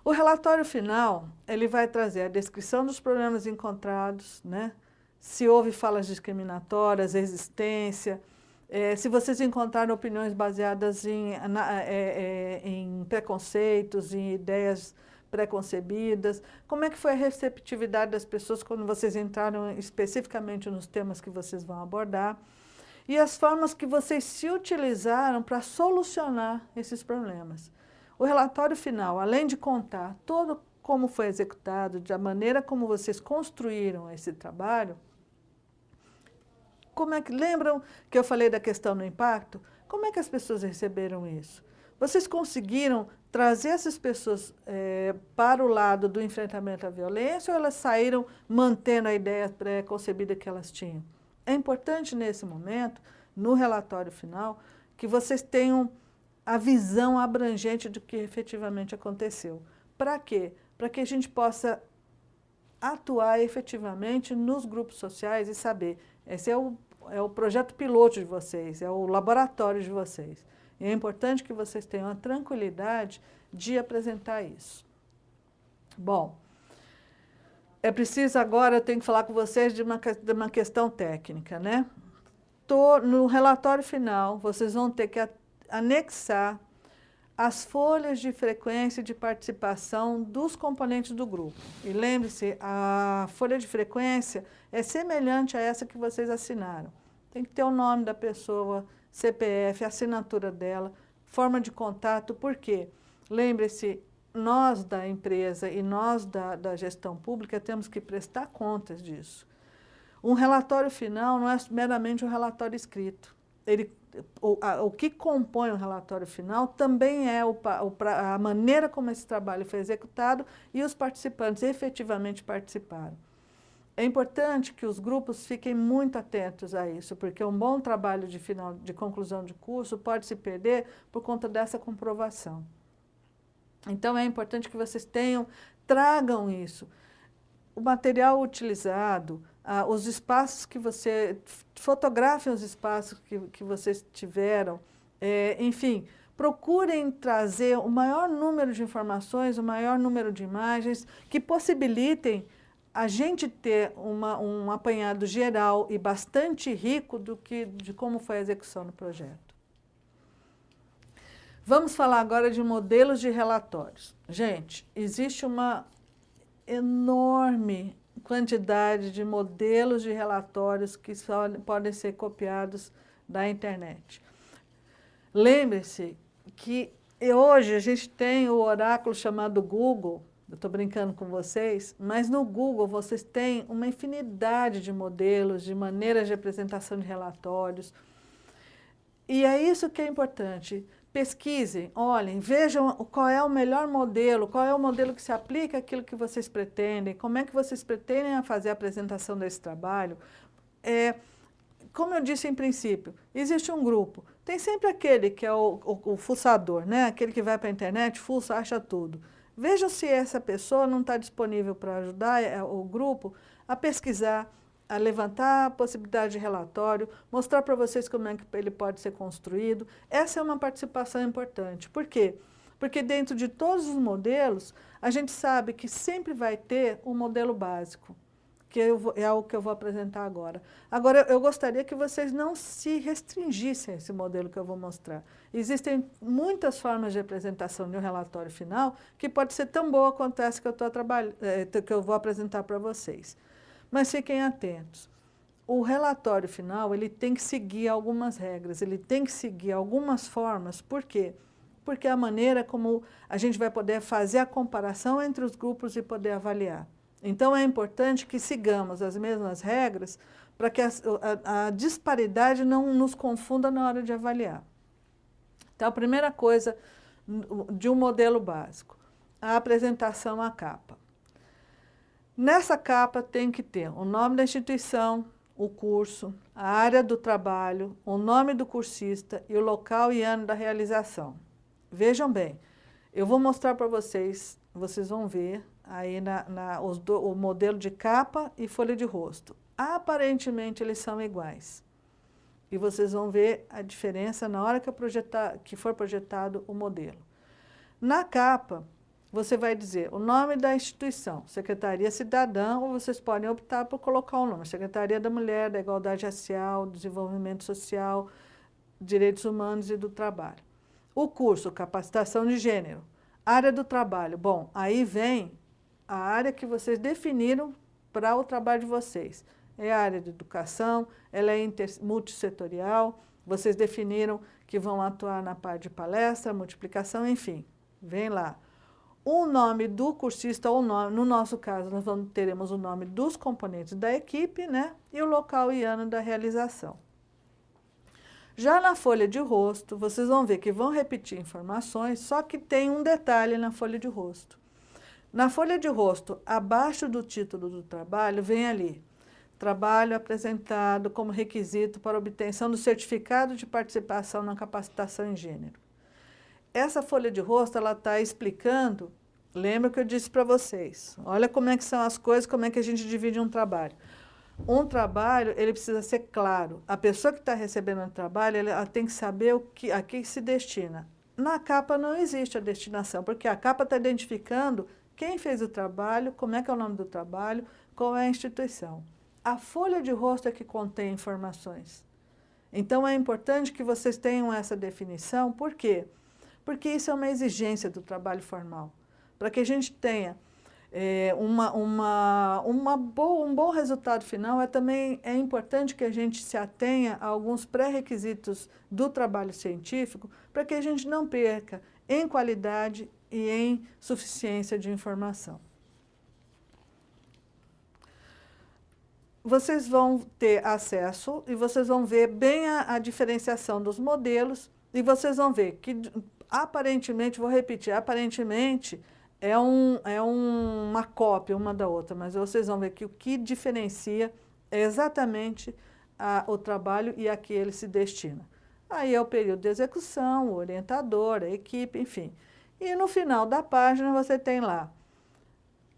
O relatório final, ele vai trazer a descrição dos problemas encontrados, né? Se houve falas discriminatórias, existência, se vocês encontraram opiniões baseadas em preconceitos, em ideias preconcebidas, como é que foi a receptividade das pessoas quando vocês entraram especificamente nos temas que vocês vão abordar, e as formas que vocês se utilizaram para solucionar esses problemas. O relatório final, além de contar todo como foi executado, da maneira como vocês construíram esse trabalho, lembram que eu falei da questão do impacto? Como é que as pessoas receberam isso? Vocês conseguiram trazer essas pessoas para o lado do enfrentamento à violência ou elas saíram mantendo a ideia pré-concebida que elas tinham? É importante nesse momento, no relatório final, que vocês tenham a visão abrangente do que efetivamente aconteceu. Para quê? Para que a gente possa atuar efetivamente nos grupos sociais e saber, esse é o projeto piloto de vocês, é o laboratório de vocês. E é importante que vocês tenham a tranquilidade de apresentar isso. Bom, é preciso agora, eu tenho que falar com vocês de uma questão técnica, né? No relatório final, vocês vão ter que anexar as folhas de frequência de participação dos componentes do grupo. E lembre-se, a folha de frequência é semelhante a essa que vocês assinaram. Tem que ter o nome da pessoa, CPF, a assinatura dela, forma de contato, por quê? Lembre-se, nós da empresa e nós da gestão pública temos que prestar contas disso. Um relatório final não é meramente um relatório escrito. O que compõe o relatório final também é a maneira como esse trabalho foi executado e os participantes efetivamente participaram. É importante que os grupos fiquem muito atentos a isso, porque um bom trabalho de conclusão de curso pode se perder por conta dessa comprovação. Então, é importante que vocês tragam isso. O material utilizado, os espaços que fotografem os espaços que vocês tiveram, enfim, procurem trazer o maior número de informações, o maior número de imagens que possibilitem a gente ter um apanhado geral e bastante rico de como foi a execução do projeto. Vamos falar agora de modelos de relatórios. Gente, existe uma enorme quantidade de modelos de relatórios que só podem ser copiados da internet. Lembre-se que hoje a gente tem o oráculo chamado Google, eu estou brincando com vocês, mas no Google vocês têm uma infinidade de modelos, de maneiras de apresentação de relatórios. E é isso que é importante. Pesquisem, olhem, vejam qual é o melhor modelo, qual é o modelo que se aplica àquilo que vocês pretendem, como é que vocês pretendem fazer a apresentação desse trabalho. Como eu disse em princípio, existe um grupo, tem sempre aquele que é o fuçador, né? Aquele que vai para a internet, fuça, acha tudo. Vejam se essa pessoa não está disponível para ajudar o grupo a pesquisar, a levantar a possibilidade de relatório, mostrar para vocês como é que ele pode ser construído. Essa é uma participação importante. Por quê? Porque dentro de todos os modelos, a gente sabe que sempre vai ter um modelo básico, que é o que eu vou apresentar agora. Agora, eu gostaria que vocês não se restringissem a esse modelo que eu vou mostrar. Existem muitas formas de apresentação de um relatório final que pode ser tão boa quanto essa que eu vou apresentar para vocês. Mas fiquem atentos. O relatório final, ele tem que seguir algumas regras, ele tem que seguir algumas formas. Por quê? Porque é a maneira como a gente vai poder fazer a comparação entre os grupos e poder avaliar. Então, é importante que sigamos as mesmas regras para que a disparidade não nos confunda na hora de avaliar. Então, a primeira coisa de um modelo básico, a apresentação à capa. Nessa capa tem que ter o nome da instituição, o curso, a área do trabalho, o nome do cursista e o local e ano da realização. Vejam bem, eu vou mostrar para vocês, vocês vão ver aí o modelo de capa e folha de rosto. Aparentemente eles são iguais. e vocês vão ver a diferença na hora que for projetado o modelo. Na capa, você vai dizer o nome da instituição, Secretaria Cidadã, ou vocês podem optar por colocar o nome, Secretaria da Mulher, da Igualdade Racial, Desenvolvimento Social, Direitos Humanos e do Trabalho. O curso, Capacitação de Gênero. Área do trabalho. Bom, aí vem a área que vocês definiram para o trabalho de vocês. É a área de educação, ela é multissetorial, vocês definiram que vão atuar na parte de palestra, multiplicação, enfim, vem lá. O nome do cursista, ou nome, no nosso caso, nós teremos o nome dos componentes da equipe, né? E o local e ano da realização. Já na folha de rosto, vocês vão ver que vão repetir informações, só que tem um detalhe na folha de rosto. Na folha de rosto, abaixo do título do trabalho, vem ali, trabalho apresentado como requisito para obtenção do certificado de participação na capacitação em gênero. Essa folha de rosto, ela está explicando, lembra que eu disse para vocês, olha como é que são as coisas, como é que a gente divide um trabalho. Um trabalho, ele precisa ser claro. A pessoa que está recebendo o trabalho, ela tem que saber a que se destina. Na capa não existe a destinação, porque a capa está identificando quem fez o trabalho, como é que é o nome do trabalho, qual é a instituição. A folha de rosto é que contém informações. Então, é importante que vocês tenham essa definição. Por quê? Porque isso é uma exigência do trabalho formal. Para que a gente tenha um bom resultado final, também é importante que a gente se atenha a alguns pré-requisitos do trabalho científico para que a gente não perca em qualidade e em suficiência de informação. Vocês vão ter acesso e vocês vão ver bem a diferenciação dos modelos e vocês vão ver que, aparentemente, vou repetir, aparentemente, é uma cópia uma da outra, mas vocês vão ver que o que diferencia é exatamente o trabalho e a que ele se destina. Aí é o período de execução, o orientador, a equipe, enfim. E no final da página você tem lá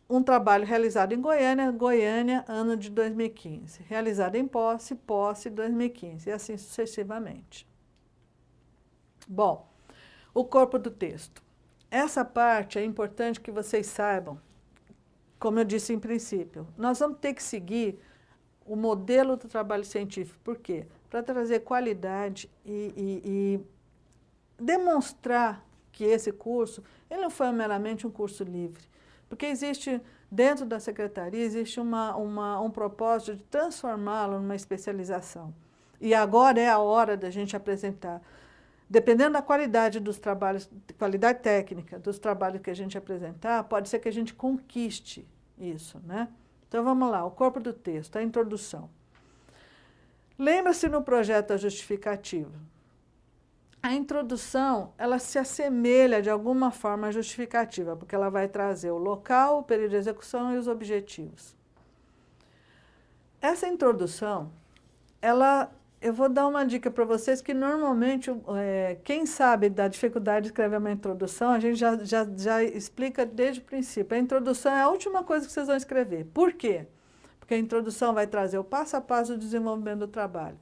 um trabalho realizado em Goiânia, ano de 2015. Realizado em Posse, 2015, e assim sucessivamente. Bom, o corpo do texto. Essa parte é importante que vocês saibam, como eu disse em princípio, nós vamos ter que seguir o modelo do trabalho científico. Por quê? Para trazer qualidade e demonstrar que esse curso, ele não foi meramente um curso livre, porque existe, dentro da secretaria, existe um propósito de transformá-lo numa especialização. E agora é a hora da gente apresentar. Dependendo da qualidade dos trabalhos, qualidade técnica dos trabalhos que a gente apresentar, pode ser que a gente conquiste isso, né? Então vamos lá, o corpo do texto, a introdução. Lembra-se no projeto da justificativa. A introdução, ela se assemelha de alguma forma à justificativa, porque ela vai trazer o local, o período de execução e os objetivos. Essa introdução, eu vou dar uma dica para vocês que normalmente, quem sabe da dificuldade de escrever uma introdução, a gente já explica desde o princípio. A introdução é a última coisa que vocês vão escrever. Por quê? Porque a introdução vai trazer o passo a passo do desenvolvimento do trabalho.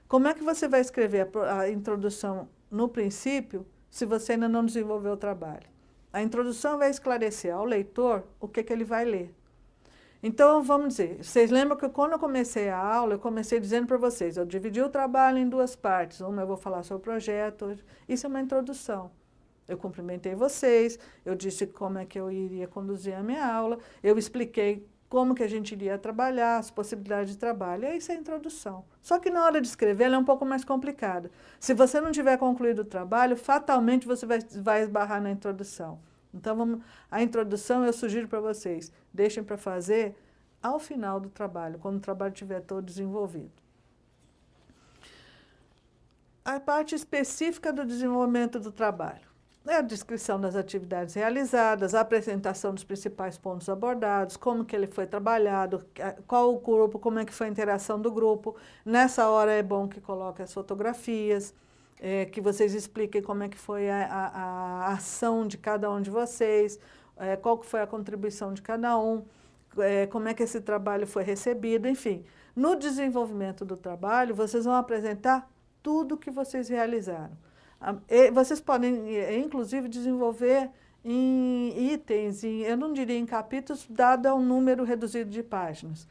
Como é que você vai escrever a introdução no princípio se você ainda não desenvolveu o trabalho? A introdução vai esclarecer ao leitor o que ele vai ler. Então, vamos dizer, vocês lembram que quando eu comecei a aula, eu comecei dizendo para vocês, eu dividi o trabalho em duas partes. Uma eu vou falar sobre o projeto, isso é uma introdução. Eu cumprimentei vocês, eu disse como é que eu iria conduzir a minha aula, eu expliquei como que a gente iria trabalhar, as possibilidades de trabalho, e isso é a introdução. Só que na hora de escrever, ela é um pouco mais complicada. Se você não tiver concluído o trabalho, fatalmente você vai esbarrar na introdução. Então, a introdução eu sugiro para vocês, deixem para fazer ao final do trabalho, quando o trabalho estiver todo desenvolvido. A parte específica do desenvolvimento do trabalho é a descrição das atividades realizadas, a apresentação dos principais pontos abordados, como que ele foi trabalhado, qual o grupo, como é que foi a interação do grupo. Nessa hora é bom que coloque as fotografias, que vocês expliquem como é que foi a ação de cada um de vocês, qual que foi a contribuição de cada um, como é que esse trabalho foi recebido, enfim. No desenvolvimento do trabalho, vocês vão apresentar tudo que vocês realizaram. Vocês podem, inclusive, desenvolver em itens, eu não diria em capítulos, dado um número reduzido de páginas.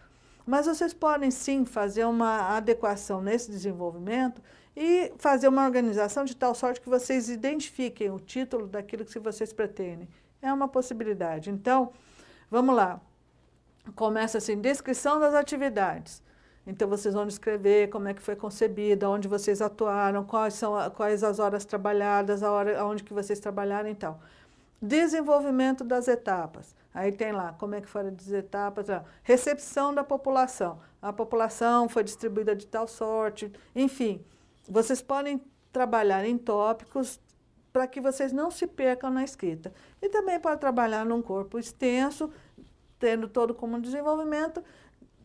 Mas vocês podem, sim, fazer uma adequação nesse desenvolvimento e fazer uma organização de tal sorte que vocês identifiquem o título daquilo que vocês pretendem. É uma possibilidade. Então, vamos lá. Começa assim, descrição das atividades. Então, vocês vão descrever como é que foi concebida, onde vocês atuaram, quais as horas trabalhadas, onde que vocês trabalharam e tal. Desenvolvimento das etapas. Aí tem lá, como é que foram as etapas. Recepção da população. A população foi distribuída de tal sorte. Enfim, vocês podem trabalhar em tópicos para que vocês não se percam na escrita. E também para trabalhar num corpo extenso, tendo todo como desenvolvimento,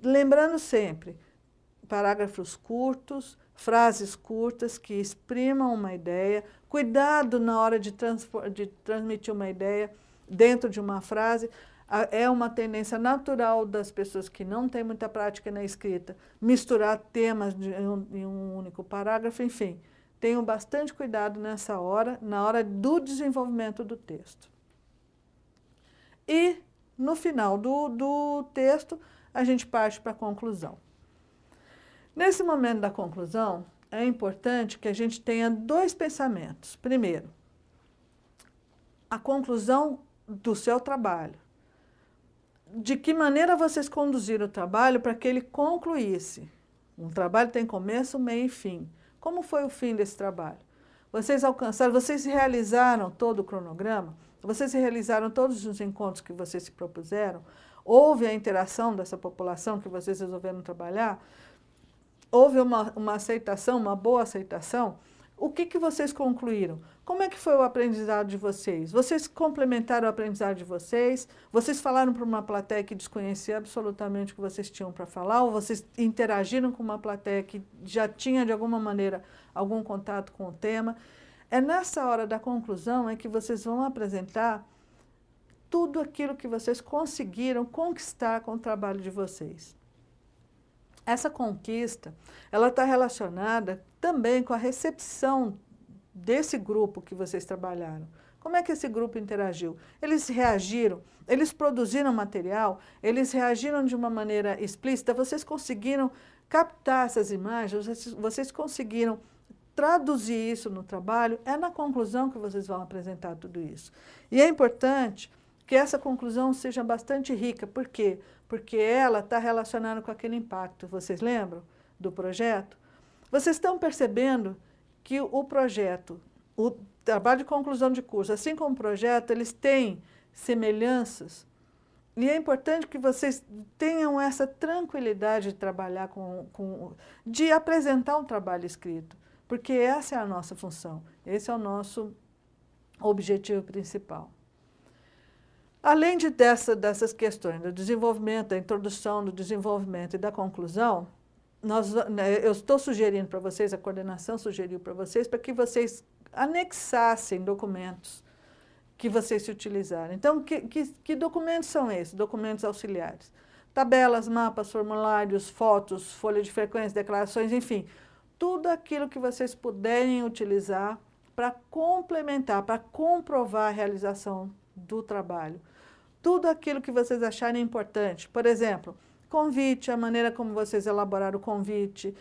lembrando sempre, parágrafos curtos, frases curtas que exprimam uma ideia, cuidado na hora de transmitir uma ideia dentro de uma frase. É uma tendência natural das pessoas que não têm muita prática na escrita, misturar temas em um único parágrafo, enfim. Tenham bastante cuidado nessa hora, na hora do desenvolvimento do texto. E, no final do texto, a gente parte para a conclusão. Nesse momento da conclusão, é importante que a gente tenha dois pensamentos. Primeiro, a conclusão do seu trabalho. De que maneira vocês conduziram o trabalho para que ele concluísse. Um trabalho tem começo, meio e fim. Como foi o fim desse trabalho? Vocês alcançaram, vocês realizaram todo o cronograma? Vocês realizaram todos os encontros que vocês se propuseram? Houve a interação dessa população que vocês resolveram trabalhar? Houve uma aceitação, uma boa aceitação? O que vocês concluíram? Como é que foi o aprendizado de vocês? Vocês complementaram o aprendizado de vocês? Vocês falaram para uma plateia que desconhecia absolutamente o que vocês tinham para falar? Ou vocês interagiram com uma plateia que já tinha, de alguma maneira, algum contato com o tema? É nessa hora da conclusão é que vocês vão apresentar tudo aquilo que vocês conseguiram conquistar com o trabalho de vocês. Essa conquista, ela está relacionada também com a recepção desse grupo que vocês trabalharam. Como é que esse grupo interagiu? Eles reagiram, eles produziram material, eles reagiram de uma maneira explícita, vocês conseguiram captar essas imagens, vocês conseguiram traduzir isso no trabalho, é na conclusão que vocês vão apresentar tudo isso. E é importante que essa conclusão seja bastante rica. Por quê? Porque ela está relacionada com aquele impacto. Vocês lembram do projeto? Vocês estão percebendo que o projeto, o trabalho de conclusão de curso, assim como o projeto, eles têm semelhanças. E é importante que vocês tenham essa tranquilidade de trabalhar de apresentar um trabalho escrito, porque essa é a nossa função, esse é o nosso objetivo principal. Além dessas questões do desenvolvimento, da introdução, do desenvolvimento e da conclusão, eu estou sugerindo para vocês, a coordenação sugeriu para vocês, para que vocês anexassem documentos que vocês se utilizaram. Então, que documentos são esses? Documentos auxiliares. Tabelas, mapas, formulários, fotos, folha de frequência, declarações, enfim. Tudo aquilo que vocês puderem utilizar para complementar, para comprovar a realização do trabalho. Tudo aquilo que vocês acharem importante. Por exemplo, convite, a maneira como vocês elaboraram o convite,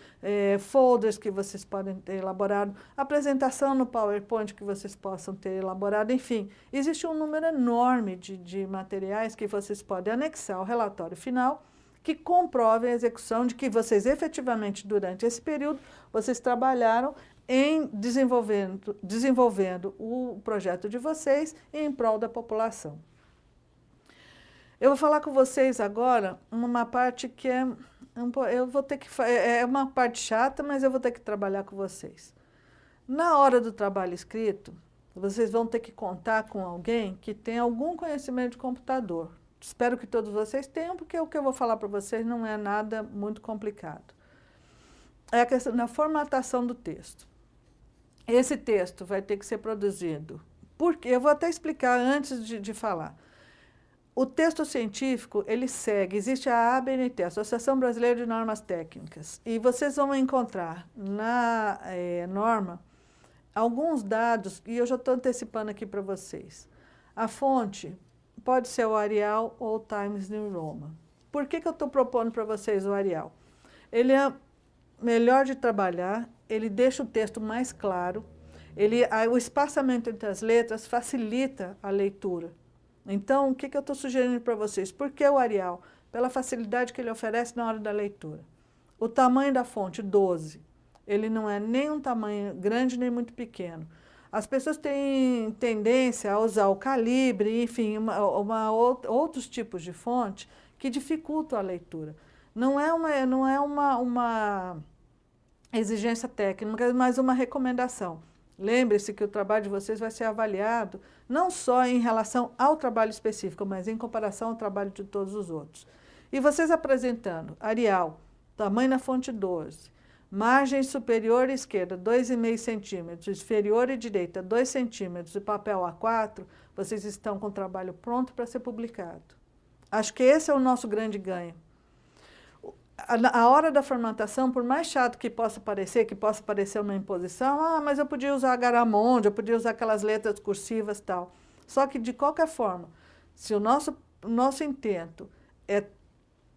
folders que vocês podem ter elaborado, apresentação no PowerPoint que vocês possam ter elaborado, enfim. Existe um número enorme de materiais que vocês podem anexar ao relatório final que comprovem a execução de que vocês efetivamente, durante esse período, vocês trabalharam em desenvolvendo o projeto de vocês em prol da população. Eu vou falar com vocês agora uma parte que é uma parte chata, mas eu vou ter que trabalhar com vocês. Na hora do trabalho escrito, vocês vão ter que contar com alguém que tenha algum conhecimento de computador. Espero que todos vocês tenham, porque o que eu vou falar para vocês não é nada muito complicado. É a questão da formatação do texto. Esse texto vai ter que ser produzido. Porque eu vou até explicar antes de falar. O texto científico, ele segue, existe a ABNT, Associação Brasileira de Normas Técnicas, e vocês vão encontrar na norma alguns dados, e eu já estou antecipando aqui para vocês. A fonte pode ser o Arial ou o Times New Roman. Por que eu estou propondo para vocês o Arial? Ele é melhor de trabalhar, ele deixa o texto mais claro, o espaçamento entre as letras facilita a leitura. Então, o que eu estou sugerindo para vocês? Por que o Arial? Pela facilidade que ele oferece na hora da leitura. O tamanho da fonte, 12. Ele não é nem um tamanho grande nem muito pequeno. As pessoas têm tendência a usar o calibre, enfim, outros tipos de fonte que dificultam a leitura. Não é uma exigência técnica, mas uma recomendação. Lembre-se que o trabalho de vocês vai ser avaliado não só em relação ao trabalho específico, mas em comparação ao trabalho de todos os outros. E vocês apresentando Arial, tamanho da fonte 12, margem superior esquerda 2,5 centímetros, inferior e direita 2 centímetros e papel A4, vocês estão com o trabalho pronto para ser publicado. Acho que esse é o nosso grande ganho. A hora da formatação, por mais chato que possa parecer uma imposição, mas eu podia usar Garamond, eu podia usar aquelas letras cursivas e tal. Só que, de qualquer forma, se o nosso intento é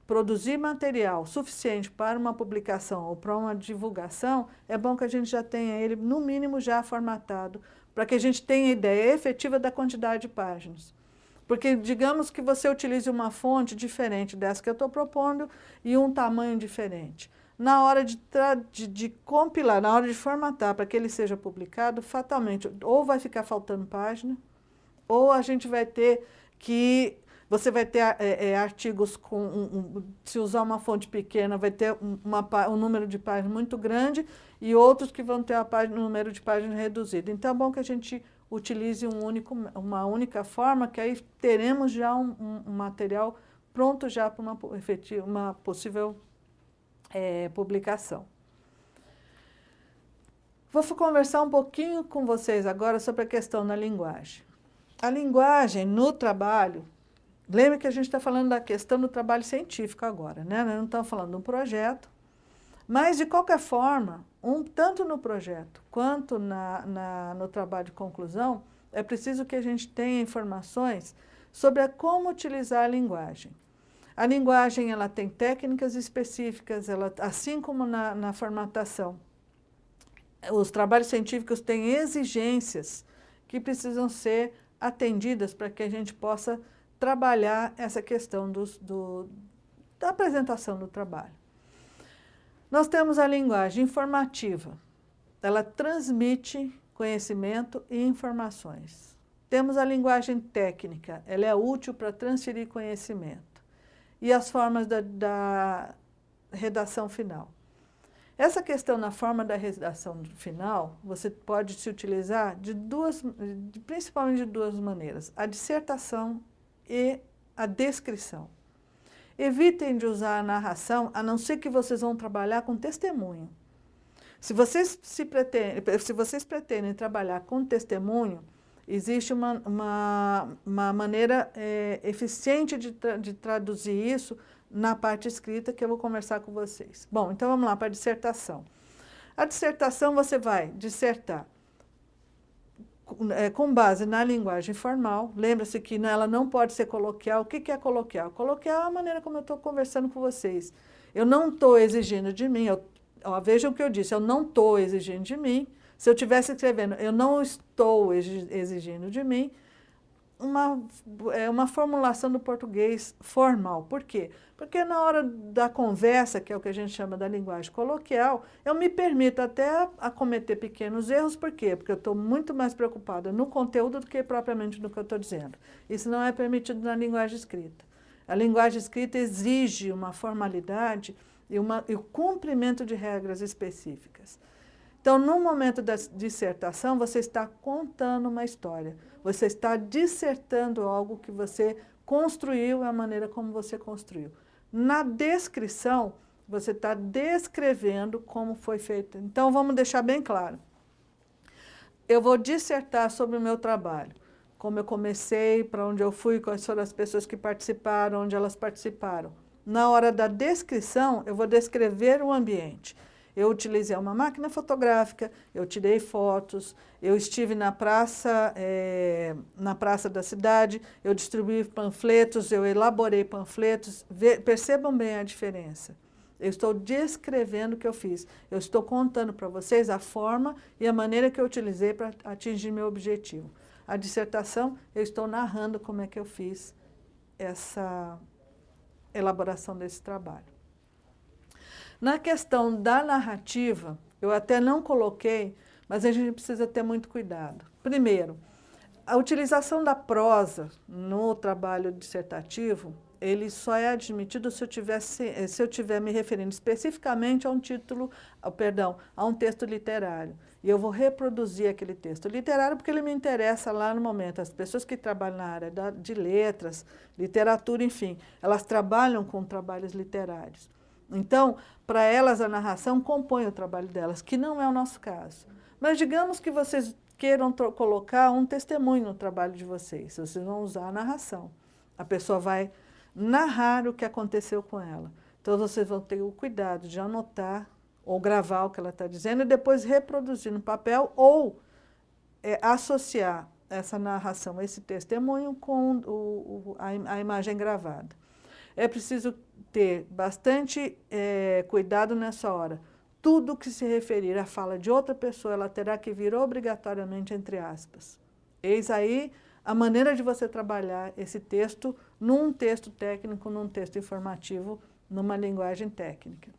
produzir material suficiente para uma publicação ou para uma divulgação, é bom que a gente já tenha ele, no mínimo, já formatado, para que a gente tenha ideia efetiva da quantidade de páginas. Porque digamos que você utilize uma fonte diferente dessa que eu estou propondo e um tamanho diferente. Na hora de compilar, na hora de formatar para que ele seja publicado, fatalmente, ou vai ficar faltando página, ou a gente vai ter que... Você vai ter artigos com... se usar uma fonte pequena, vai ter um número de páginas muito grande e outros que vão ter um número de páginas reduzido. Então, é bom que a gente utilize uma única forma, que aí teremos já um material pronto já para uma possível publicação. Vou conversar um pouquinho com vocês agora sobre a questão da linguagem. A linguagem no trabalho, lembre que a gente está falando da questão do trabalho científico agora, né? Nós não estamos falando de um projeto, mas, de qualquer forma, tanto no projeto quanto no trabalho de conclusão, é preciso que a gente tenha informações sobre como utilizar a linguagem. A linguagem ela tem técnicas específicas, assim como na formatação. Os trabalhos científicos têm exigências que precisam ser atendidas para que a gente possa trabalhar essa questão da apresentação do trabalho. Nós temos a linguagem informativa, ela transmite conhecimento e informações. Temos a linguagem técnica, ela é útil para transferir conhecimento. E as formas da redação final. Essa questão na forma da redação final, você pode se utilizar principalmente de duas maneiras, a dissertação e a descrição. Evitem de usar a narração, a não ser que vocês vão trabalhar com testemunho. Se vocês pretendem trabalhar com testemunho, existe uma maneira eficiente de traduzir isso na parte escrita, que eu vou conversar com vocês. Bom, então vamos lá para a dissertação. A dissertação você vai dissertar com base na linguagem formal. Lembra-se que ela não pode ser coloquial. O que é coloquial? Coloquial é a maneira como eu estou conversando com vocês. Eu não estou exigindo de mim, vejam o que eu disse, eu não estou exigindo de mim. Se eu estivesse escrevendo, eu não estou exigindo de mim, uma formulação do português formal. Por quê? Porque na hora da conversa, que é o que a gente chama da linguagem coloquial, eu me permito até a cometer pequenos erros. Por quê? Porque eu estou muito mais preocupada no conteúdo do que propriamente no que eu estou dizendo. Isso não é permitido na linguagem escrita. A linguagem escrita exige uma formalidade e o cumprimento de regras específicas. Então, no momento da dissertação, você está contando uma história. Você está dissertando algo que você construiu, a maneira como você construiu. Na descrição, você está descrevendo como foi feito. Então, vamos deixar bem claro. Eu vou dissertar sobre o meu trabalho. como eu comecei, para onde eu fui, quais foram as pessoas que participaram, onde elas participaram. Na hora da descrição, eu vou descrever o ambiente. Eu utilizei uma máquina fotográfica, eu tirei fotos, eu estive na praça da cidade, eu distribuí panfletos, eu elaborei panfletos. Percebam bem a diferença. Eu estou descrevendo o que eu fiz. Eu estou contando para vocês a forma e a maneira que eu utilizei para atingir meu objetivo. A dissertação, eu estou narrando como é que eu fiz essa elaboração desse trabalho. Na questão da narrativa, eu até não coloquei, mas a gente precisa ter muito cuidado. Primeiro, a utilização da prosa no trabalho dissertativo, ele só é admitido se eu estiver me referindo especificamente a um a um texto literário. E eu vou reproduzir aquele texto literário porque ele me interessa lá no momento. As pessoas que trabalham na área de letras, literatura, enfim, elas trabalham com trabalhos literários. Então, para elas, a narração compõe o trabalho delas, que não é o nosso caso. Mas digamos que vocês queiram colocar um testemunho no trabalho de vocês. Vocês vão usar a narração. A pessoa vai narrar o que aconteceu com ela. Então, vocês vão ter o cuidado de anotar ou gravar o que ela está dizendo e depois reproduzir no papel ou associar essa narração, esse testemunho com a imagem gravada. É preciso ter bastante cuidado nessa hora. Tudo que se referir à fala de outra pessoa, ela terá que vir obrigatoriamente entre aspas. Eis aí a maneira de você trabalhar esse texto num texto técnico, num texto informativo, numa linguagem técnica.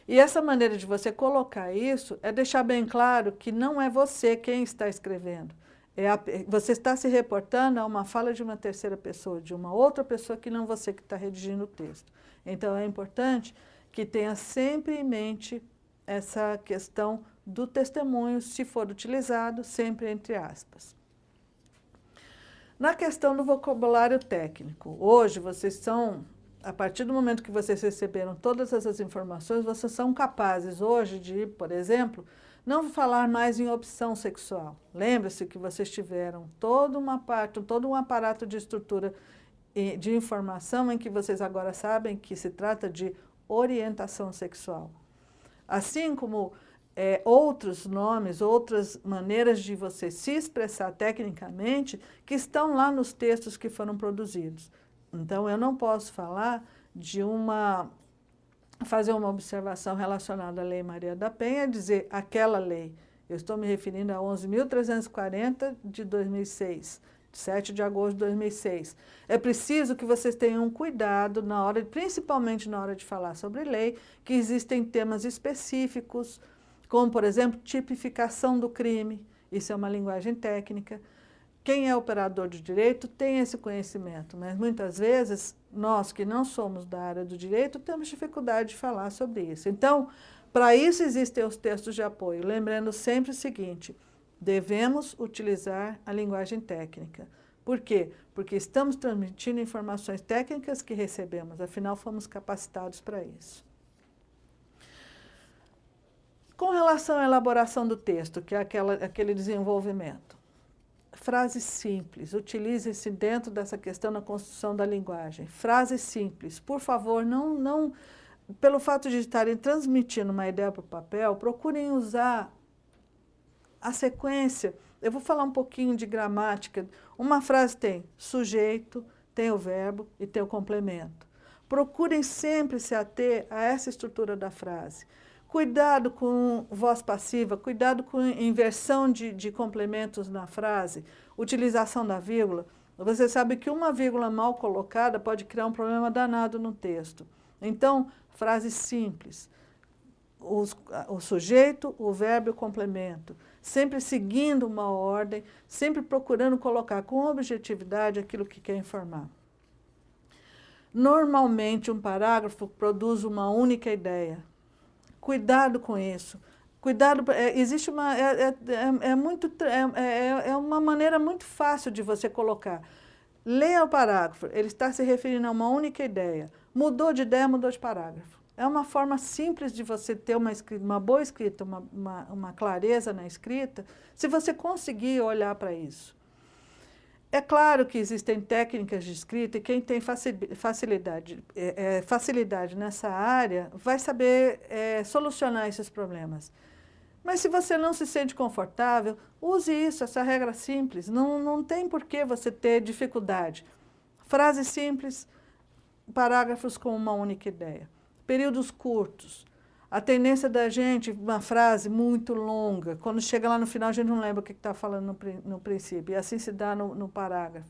E essa maneira de você colocar isso é deixar bem claro que não é você quem está escrevendo. Você está se reportando a uma fala de uma terceira pessoa, de uma outra pessoa que não você que está redigindo o texto. Então, é importante que tenha sempre em mente essa questão do testemunho, se for utilizado, sempre entre aspas. Na questão do vocabulário técnico, hoje vocês são, a partir do momento que vocês receberam todas essas informações, vocês são capazes hoje de, por exemplo, não falar mais em opção sexual. Lembre-se que vocês tiveram todo um aparato de estrutura de informação em que vocês agora sabem que se trata de orientação sexual. Assim como outros nomes, outras maneiras de você se expressar tecnicamente que estão lá nos textos que foram produzidos. Então, eu não posso falar fazer uma observação relacionada à Lei Maria da Penha, dizer aquela lei. Eu estou me referindo a 11.340 de 2006, de 7 de agosto de 2006. É preciso que vocês tenham cuidado, principalmente na hora de falar sobre lei, que existem temas específicos, como, por exemplo, tipificação do crime. Isso é uma linguagem técnica. Quem é operador de direito tem esse conhecimento, mas muitas vezes nós que não somos da área do direito temos dificuldade de falar sobre isso. Então, para isso existem os textos de apoio, lembrando sempre o seguinte, devemos utilizar a linguagem técnica. Por quê? Porque estamos transmitindo informações técnicas que recebemos, afinal fomos capacitados para isso. Com relação à elaboração do texto, que é aquele desenvolvimento, frases simples, utilize-se dentro dessa questão na construção da linguagem. Frases simples, por favor, não pelo fato de estarem transmitindo uma ideia para o papel, procurem usar a sequência. Eu vou falar um pouquinho de gramática. Uma frase tem sujeito, tem o verbo e tem o complemento. Procurem sempre se ater a essa estrutura da frase. Cuidado com voz passiva, cuidado com inversão de complementos na frase, utilização da vírgula. Você sabe que uma vírgula mal colocada pode criar um problema danado no texto. Então, frases simples. O sujeito, o verbo e o complemento. Sempre seguindo uma ordem, sempre procurando colocar com objetividade aquilo que quer informar. Normalmente, um parágrafo produz uma única ideia. Cuidado com isso. Cuidado, existe uma maneira muito fácil de você colocar. Leia o parágrafo, ele está se referindo a uma única ideia. Mudou de ideia, mudou de parágrafo. É uma forma simples de você ter uma boa escrita, uma clareza na escrita, se você conseguir olhar para isso. É claro que existem técnicas de escrita e quem tem facilidade nessa área vai saber solucionar esses problemas. Mas se você não se sente confortável, use isso, essa regra simples. Não tem por que você ter dificuldade. Frases simples, parágrafos com uma única ideia. Períodos curtos. A tendência da gente, uma frase muito longa, quando chega lá no final a gente não lembra o que está falando no princípio, e assim se dá no parágrafo.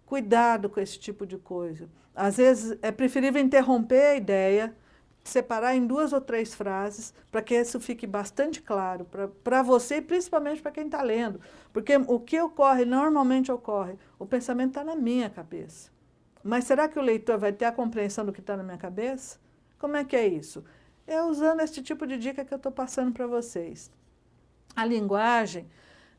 Cuidado com esse tipo de coisa. Às vezes é preferível interromper a ideia, separar em 2 ou 3 frases, para que isso fique bastante claro para você e principalmente para quem está lendo. Porque o que ocorre, normalmente ocorre, o pensamento está na minha cabeça. Mas será que o leitor vai ter a compreensão do que está na minha cabeça? Como é que é isso? É usando esse tipo de dica que eu estou passando para vocês. A linguagem,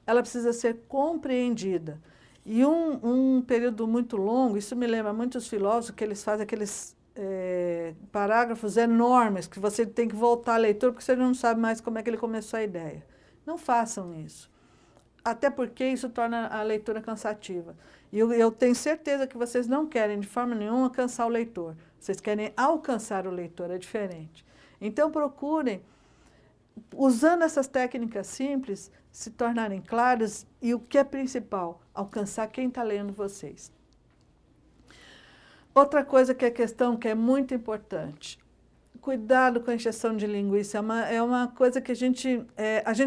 ela precisa ser compreendida. E um período muito longo, isso me lembra muitos filósofos que eles fazem aqueles parágrafos enormes, que você tem que voltar à leitura porque você não sabe mais como é que ele começou a ideia. Não façam isso. Até porque isso torna a leitura cansativa. E eu tenho certeza que vocês não querem, de forma nenhuma, cansar o leitor. Vocês querem alcançar o leitor, é diferente. Então, procurem, usando essas técnicas simples, se tornarem claros e o que é principal, alcançar quem está lendo vocês. Outra coisa que é questão que é muito importante, cuidado com a injeção de linguiça, é uma coisa que a gente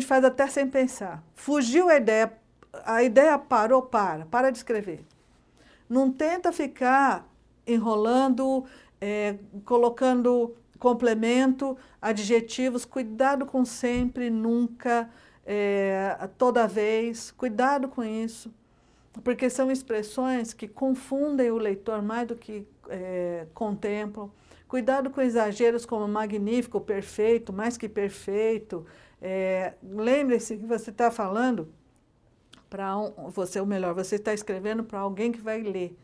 faz até sem pensar. Fugiu a ideia parou, para de escrever. Não tenta ficar enrolando, colocando complemento, adjetivos, cuidado com sempre, nunca, toda vez, cuidado com isso, porque são expressões que confundem o leitor mais do que contemplam. Cuidado com exageros como magnífico, perfeito, mais que perfeito. Lembre-se que você está falando para você, ou melhor, você está escrevendo para alguém que vai ler.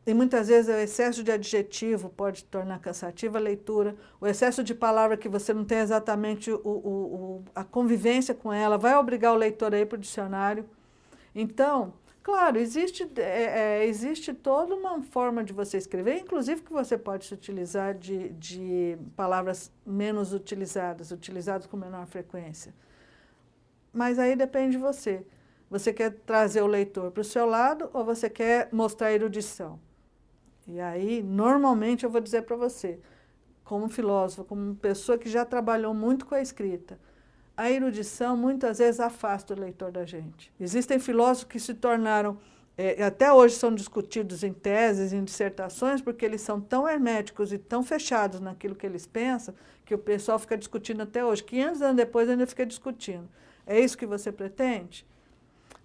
E muitas vezes o excesso de adjetivo pode tornar cansativa a leitura, o excesso de palavra que você não tem exatamente a convivência com ela, vai obrigar o leitor a ir para o dicionário. Então, claro, existe toda uma forma de você escrever, inclusive que você pode se utilizar de palavras menos utilizadas com menor frequência. Mas aí depende de você. Você quer trazer o leitor para o seu lado ou você quer mostrar erudição? E aí, normalmente, eu vou dizer para você, como filósofo, como pessoa que já trabalhou muito com a escrita, a erudição muitas vezes afasta o leitor da gente. Existem filósofos que se tornaram, até hoje são discutidos em teses, em dissertações, porque eles são tão herméticos e tão fechados naquilo que eles pensam, que o pessoal fica discutindo até hoje. 500 anos depois ainda fica discutindo. É isso que você pretende?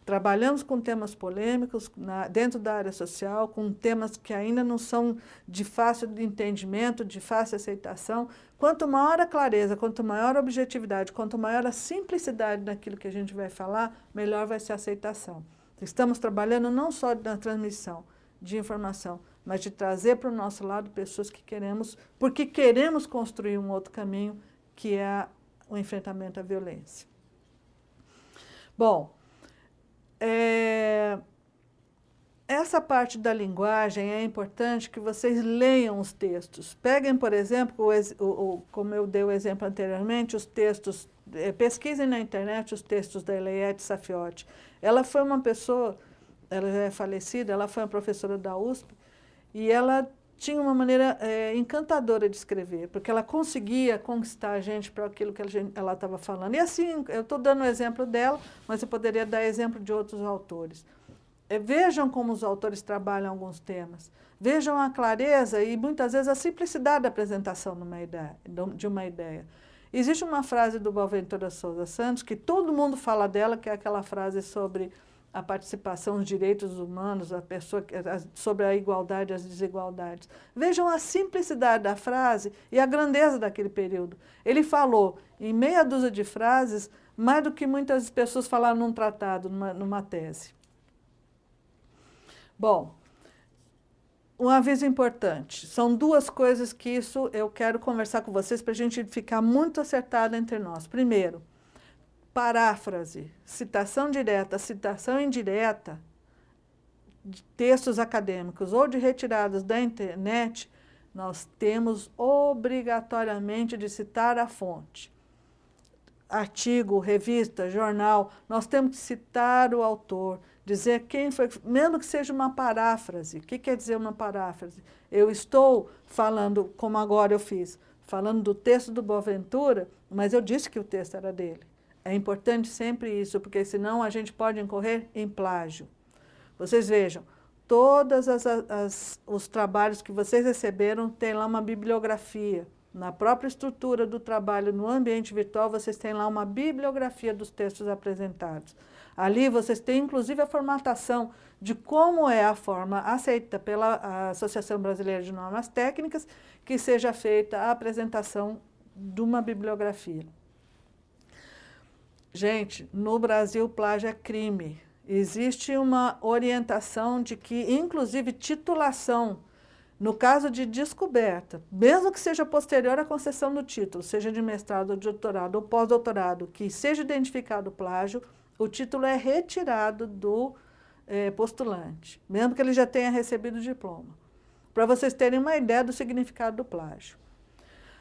Trabalhamos com temas polêmicos dentro da área social, com temas que ainda não são de fácil entendimento, de fácil aceitação. Quanto maior a clareza, quanto maior a objetividade, quanto maior a simplicidade daquilo que a gente vai falar, melhor vai ser a aceitação. Estamos trabalhando não só na transmissão de informação, mas de trazer para o nosso lado pessoas que queremos, porque queremos construir um outro caminho, que é o enfrentamento à violência. Bom, essa parte da linguagem é importante que vocês leiam os textos. Peguem, por exemplo, como eu dei o exemplo anteriormente, os textos, pesquisem na internet os textos da Eliette Safiotti. Ela foi uma pessoa, ela já é falecida, ela foi uma professora da USP, e ela tinha uma maneira encantadora de escrever, porque ela conseguia conquistar a gente para aquilo que ela estava falando. E assim, eu estou dando o exemplo dela, mas eu poderia dar exemplo de outros autores. Vejam como os autores trabalham alguns temas. Vejam a clareza e, muitas vezes, a simplicidade da apresentação de uma ideia. Existe uma frase do Boaventura Souza Santos, que todo mundo fala dela, que é aquela frase sobre a participação, os direitos humanos, sobre a igualdade e as desigualdades. Vejam a simplicidade da frase e a grandeza daquele período. Ele falou, em meia dúzia de frases, mais do que muitas pessoas falaram num tratado, numa tese. Bom, um aviso importante. São 2 coisas que eu quero conversar com vocês para a gente ficar muito acertado entre nós. Primeiro, paráfrase, citação direta, citação indireta, de textos acadêmicos ou de retiradas da internet, nós temos obrigatoriamente de citar a fonte. Artigo, revista, jornal, nós temos que citar o autor, dizer quem foi, mesmo que seja uma paráfrase. O que quer dizer uma paráfrase? Eu estou falando, como agora eu fiz, falando do texto do Boaventura, mas eu disse que o texto era dele. É importante sempre isso, porque senão a gente pode incorrer em plágio. Vocês vejam, todos os trabalhos que vocês receberam tem lá uma bibliografia. Na própria estrutura do trabalho no ambiente virtual, vocês têm lá uma bibliografia dos textos apresentados. Ali vocês têm inclusive a formatação de como é a forma aceita pela Associação Brasileira de Normas Técnicas que seja feita a apresentação de uma bibliografia. Gente, no Brasil plágio é crime. Existe uma orientação de que, inclusive, titulação, no caso de descoberta, mesmo que seja posterior à concessão do título, seja de mestrado, doutorado ou pós-doutorado, que seja identificado plágio, o título é retirado do postulante, mesmo que ele já tenha recebido o diploma, para vocês terem uma ideia do significado do plágio.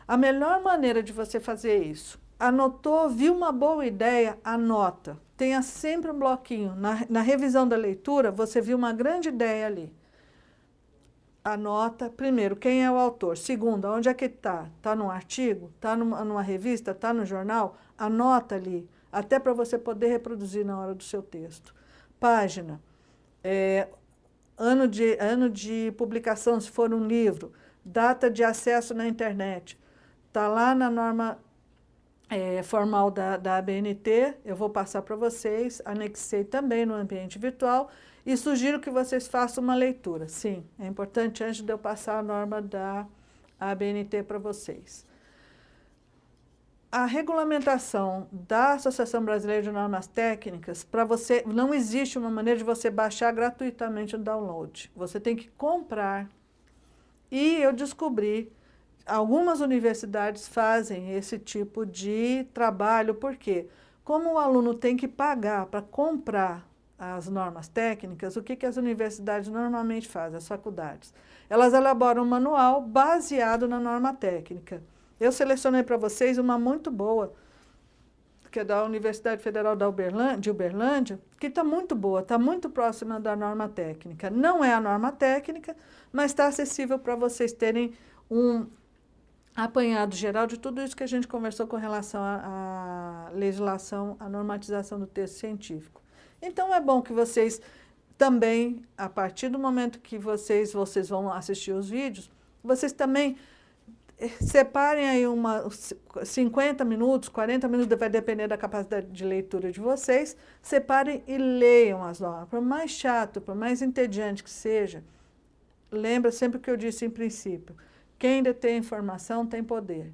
A melhor maneira de você fazer isso, anotou, viu uma boa ideia, anota. Tenha sempre um bloquinho. Na revisão da leitura, você viu uma grande ideia ali. Anota, primeiro, quem é o autor. Segundo, onde é que está? Está num artigo? Está numa revista? Está no jornal? Anota ali, até para você poder reproduzir na hora do seu texto. Página, ano de publicação, se for um livro, data de acesso na internet. Está lá na norma formal da ABNT, eu vou passar para vocês, anexei também no ambiente virtual e sugiro que vocês façam uma leitura. Sim, é importante antes de eu passar a norma da ABNT para vocês. A regulamentação da Associação Brasileira de Normas Técnicas, para você, não existe uma maneira de você baixar gratuitamente o download. Você tem que comprar. E eu descobri, algumas universidades fazem esse tipo de trabalho, porque como o aluno tem que pagar para comprar as normas técnicas, o que as universidades normalmente fazem, as faculdades? Elas elaboram um manual baseado na norma técnica. Eu selecionei para vocês uma muito boa, que é da Universidade Federal de Uberlândia, que está muito boa, está muito próxima da norma técnica. Não é a norma técnica, mas está acessível para vocês terem um apanhado geral de tudo isso que a gente conversou com relação à legislação, à normatização do texto científico. Então, é bom que vocês também, a partir do momento que vocês vão assistir os vídeos, vocês também separem aí 50 minutos, 40 minutos, vai depender da capacidade de leitura de vocês, separem e leiam as normas. Por mais chato, por mais entediante que seja, lembra sempre o que eu disse em princípio, quem detém informação tem poder.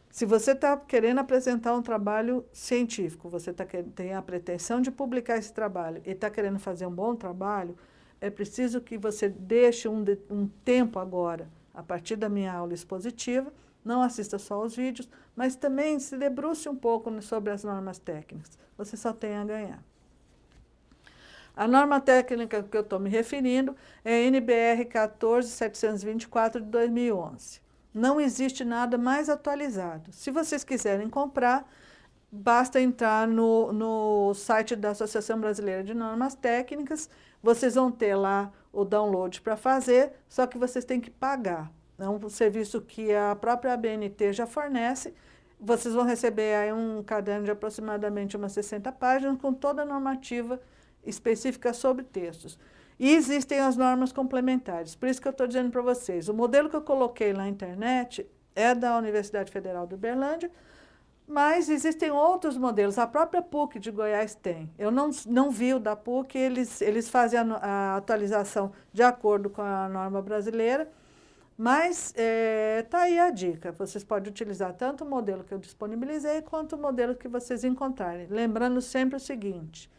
Se você está querendo apresentar um trabalho científico, você tem a pretensão de publicar esse trabalho e está querendo fazer um bom trabalho, é preciso que você deixe um tempo agora, a partir da minha aula expositiva, não assista só aos vídeos, mas também se debruce um pouco sobre as normas técnicas. Você só tem a ganhar. A norma técnica que eu estou me referindo é a NBR 14724 de 2011. Não existe nada mais atualizado. Se vocês quiserem comprar, basta entrar no site da Associação Brasileira de Normas Técnicas, vocês vão ter lá o download para fazer, só que vocês têm que pagar. É um serviço que a própria ABNT já fornece. Vocês vão receber aí um caderno de aproximadamente umas 60 páginas com toda a normativa específica sobre textos. E existem as normas complementares, por isso que eu estou dizendo para vocês, o modelo que eu coloquei na internet é da Universidade Federal de Uberlândia, mas existem outros modelos, a própria PUC de Goiás tem. Eu não vi o da PUC, eles fazem a atualização de acordo com a norma brasileira, mas está aí a dica, vocês podem utilizar tanto o modelo que eu disponibilizei, quanto o modelo que vocês encontrarem. Lembrando sempre o seguinte,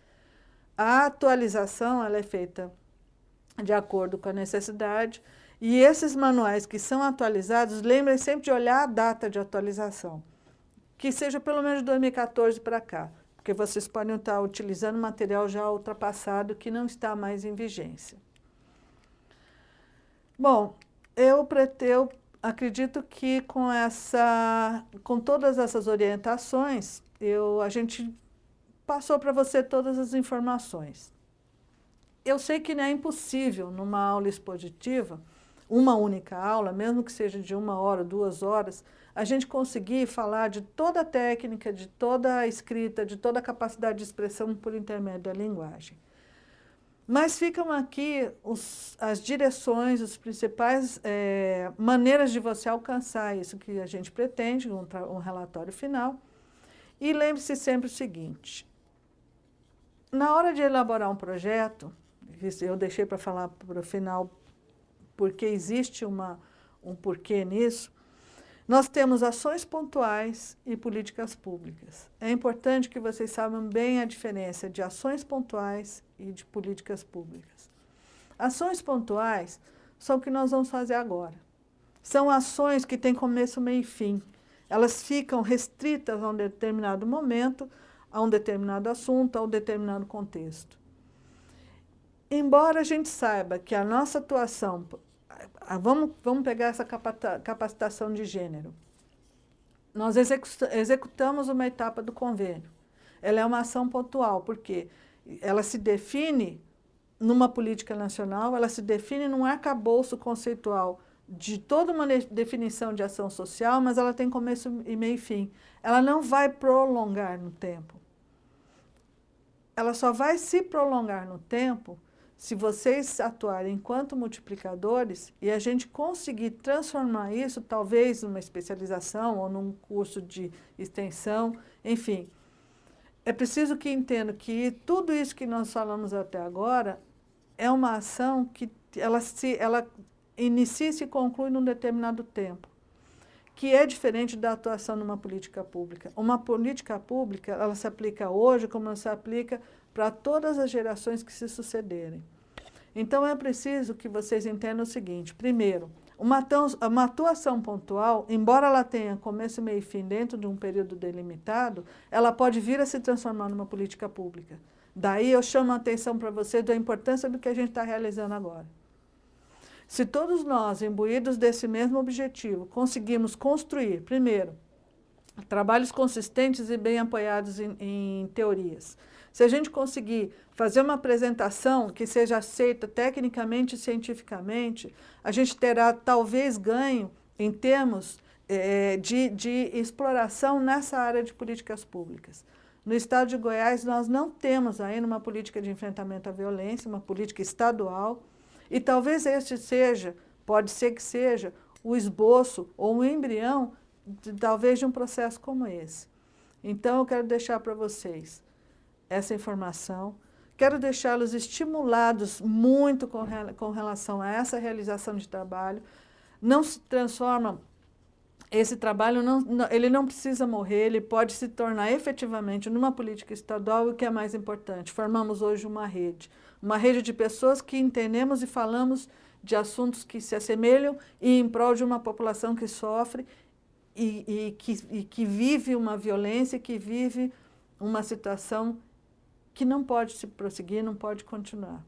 a atualização ela é feita de acordo com a necessidade, e esses manuais que são atualizados, lembrem sempre de olhar a data de atualização, que seja pelo menos de 2014 para cá, porque vocês podem estar utilizando material já ultrapassado que não está mais em vigência. Bom, eu acredito que com todas essas orientações, a gente passou para você todas as informações. Eu sei que não é impossível, numa aula expositiva, uma única aula, mesmo que seja de 1 hora, 2 horas, a gente conseguir falar de toda a técnica, de toda a escrita, de toda a capacidade de expressão por intermédio da linguagem. Mas ficam aqui as direções, as principais maneiras de você alcançar isso que a gente pretende, um relatório final. E lembre-se sempre o seguinte, na hora de elaborar um projeto, eu deixei para falar para o final porque existe um porquê nisso, nós temos ações pontuais e políticas públicas. É importante que vocês saibam bem a diferença de ações pontuais e de políticas públicas. Ações pontuais são o que nós vamos fazer agora. São ações que têm começo, meio e fim. Elas ficam restritas a um determinado momento, a um determinado assunto, a um determinado contexto. Embora a gente saiba que a nossa atuação, vamos pegar essa capacitação de gênero. Nós executamos uma etapa do convênio. Ela é uma ação pontual, porque ela se define numa política nacional, ela se define num arcabouço conceitual de toda uma definição de ação social, mas ela tem começo e meio e fim. Ela não vai prolongar no tempo. Ela só vai se prolongar no tempo se vocês atuarem enquanto multiplicadores e a gente conseguir transformar isso, talvez, numa especialização ou num curso de extensão, enfim. É preciso que entendam que tudo isso que nós falamos até agora é uma ação que ela inicia e se conclui num determinado tempo, que é diferente da atuação numa política pública. Uma política pública, ela se aplica hoje como ela se aplica para todas as gerações que se sucederem. Então, é preciso que vocês entendam o seguinte, primeiro, uma atuação pontual, embora ela tenha começo, meio e fim dentro de um período delimitado, ela pode vir a se transformar numa política pública. Daí eu chamo a atenção para vocês da importância do que a gente está realizando agora. Se todos nós, imbuídos desse mesmo objetivo, conseguirmos construir, primeiro, trabalhos consistentes e bem apoiados em teorias, se a gente conseguir fazer uma apresentação que seja aceita tecnicamente e cientificamente, a gente terá talvez ganho em termos de exploração nessa área de políticas públicas. No estado de Goiás, nós não temos ainda uma política de enfrentamento à violência, uma política estadual, e talvez este seja, pode ser que seja, o esboço ou o embrião, talvez, de um processo como esse. Então, eu quero deixar para vocês essa informação, quero deixá-los estimulados muito com relação a essa realização de trabalho. Não se transforma, esse trabalho, ele não precisa morrer, ele pode se tornar efetivamente numa política estadual, e o que é mais importante, formamos hoje uma rede de pessoas que entendemos e falamos de assuntos que se assemelham e em prol de uma população que sofre e que vive uma violência, que vive uma situação que não pode se prosseguir, não pode continuar.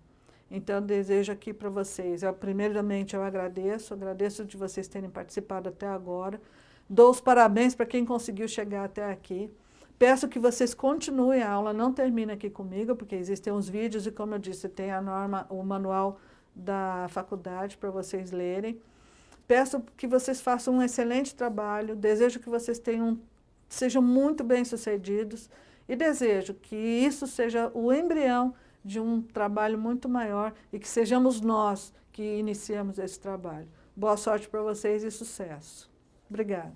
Então, eu desejo aqui para vocês, primeiramente eu agradeço de vocês terem participado até agora, dou os parabéns para quem conseguiu chegar até aqui, peço que vocês continuem a aula, não termine aqui comigo, porque existem uns vídeos e, como eu disse, tem o manual da faculdade para vocês lerem. Peço que vocês façam um excelente trabalho, desejo que vocês sejam muito bem-sucedidos e desejo que isso seja o embrião de um trabalho muito maior e que sejamos nós que iniciamos esse trabalho. Boa sorte para vocês e sucesso. Obrigada.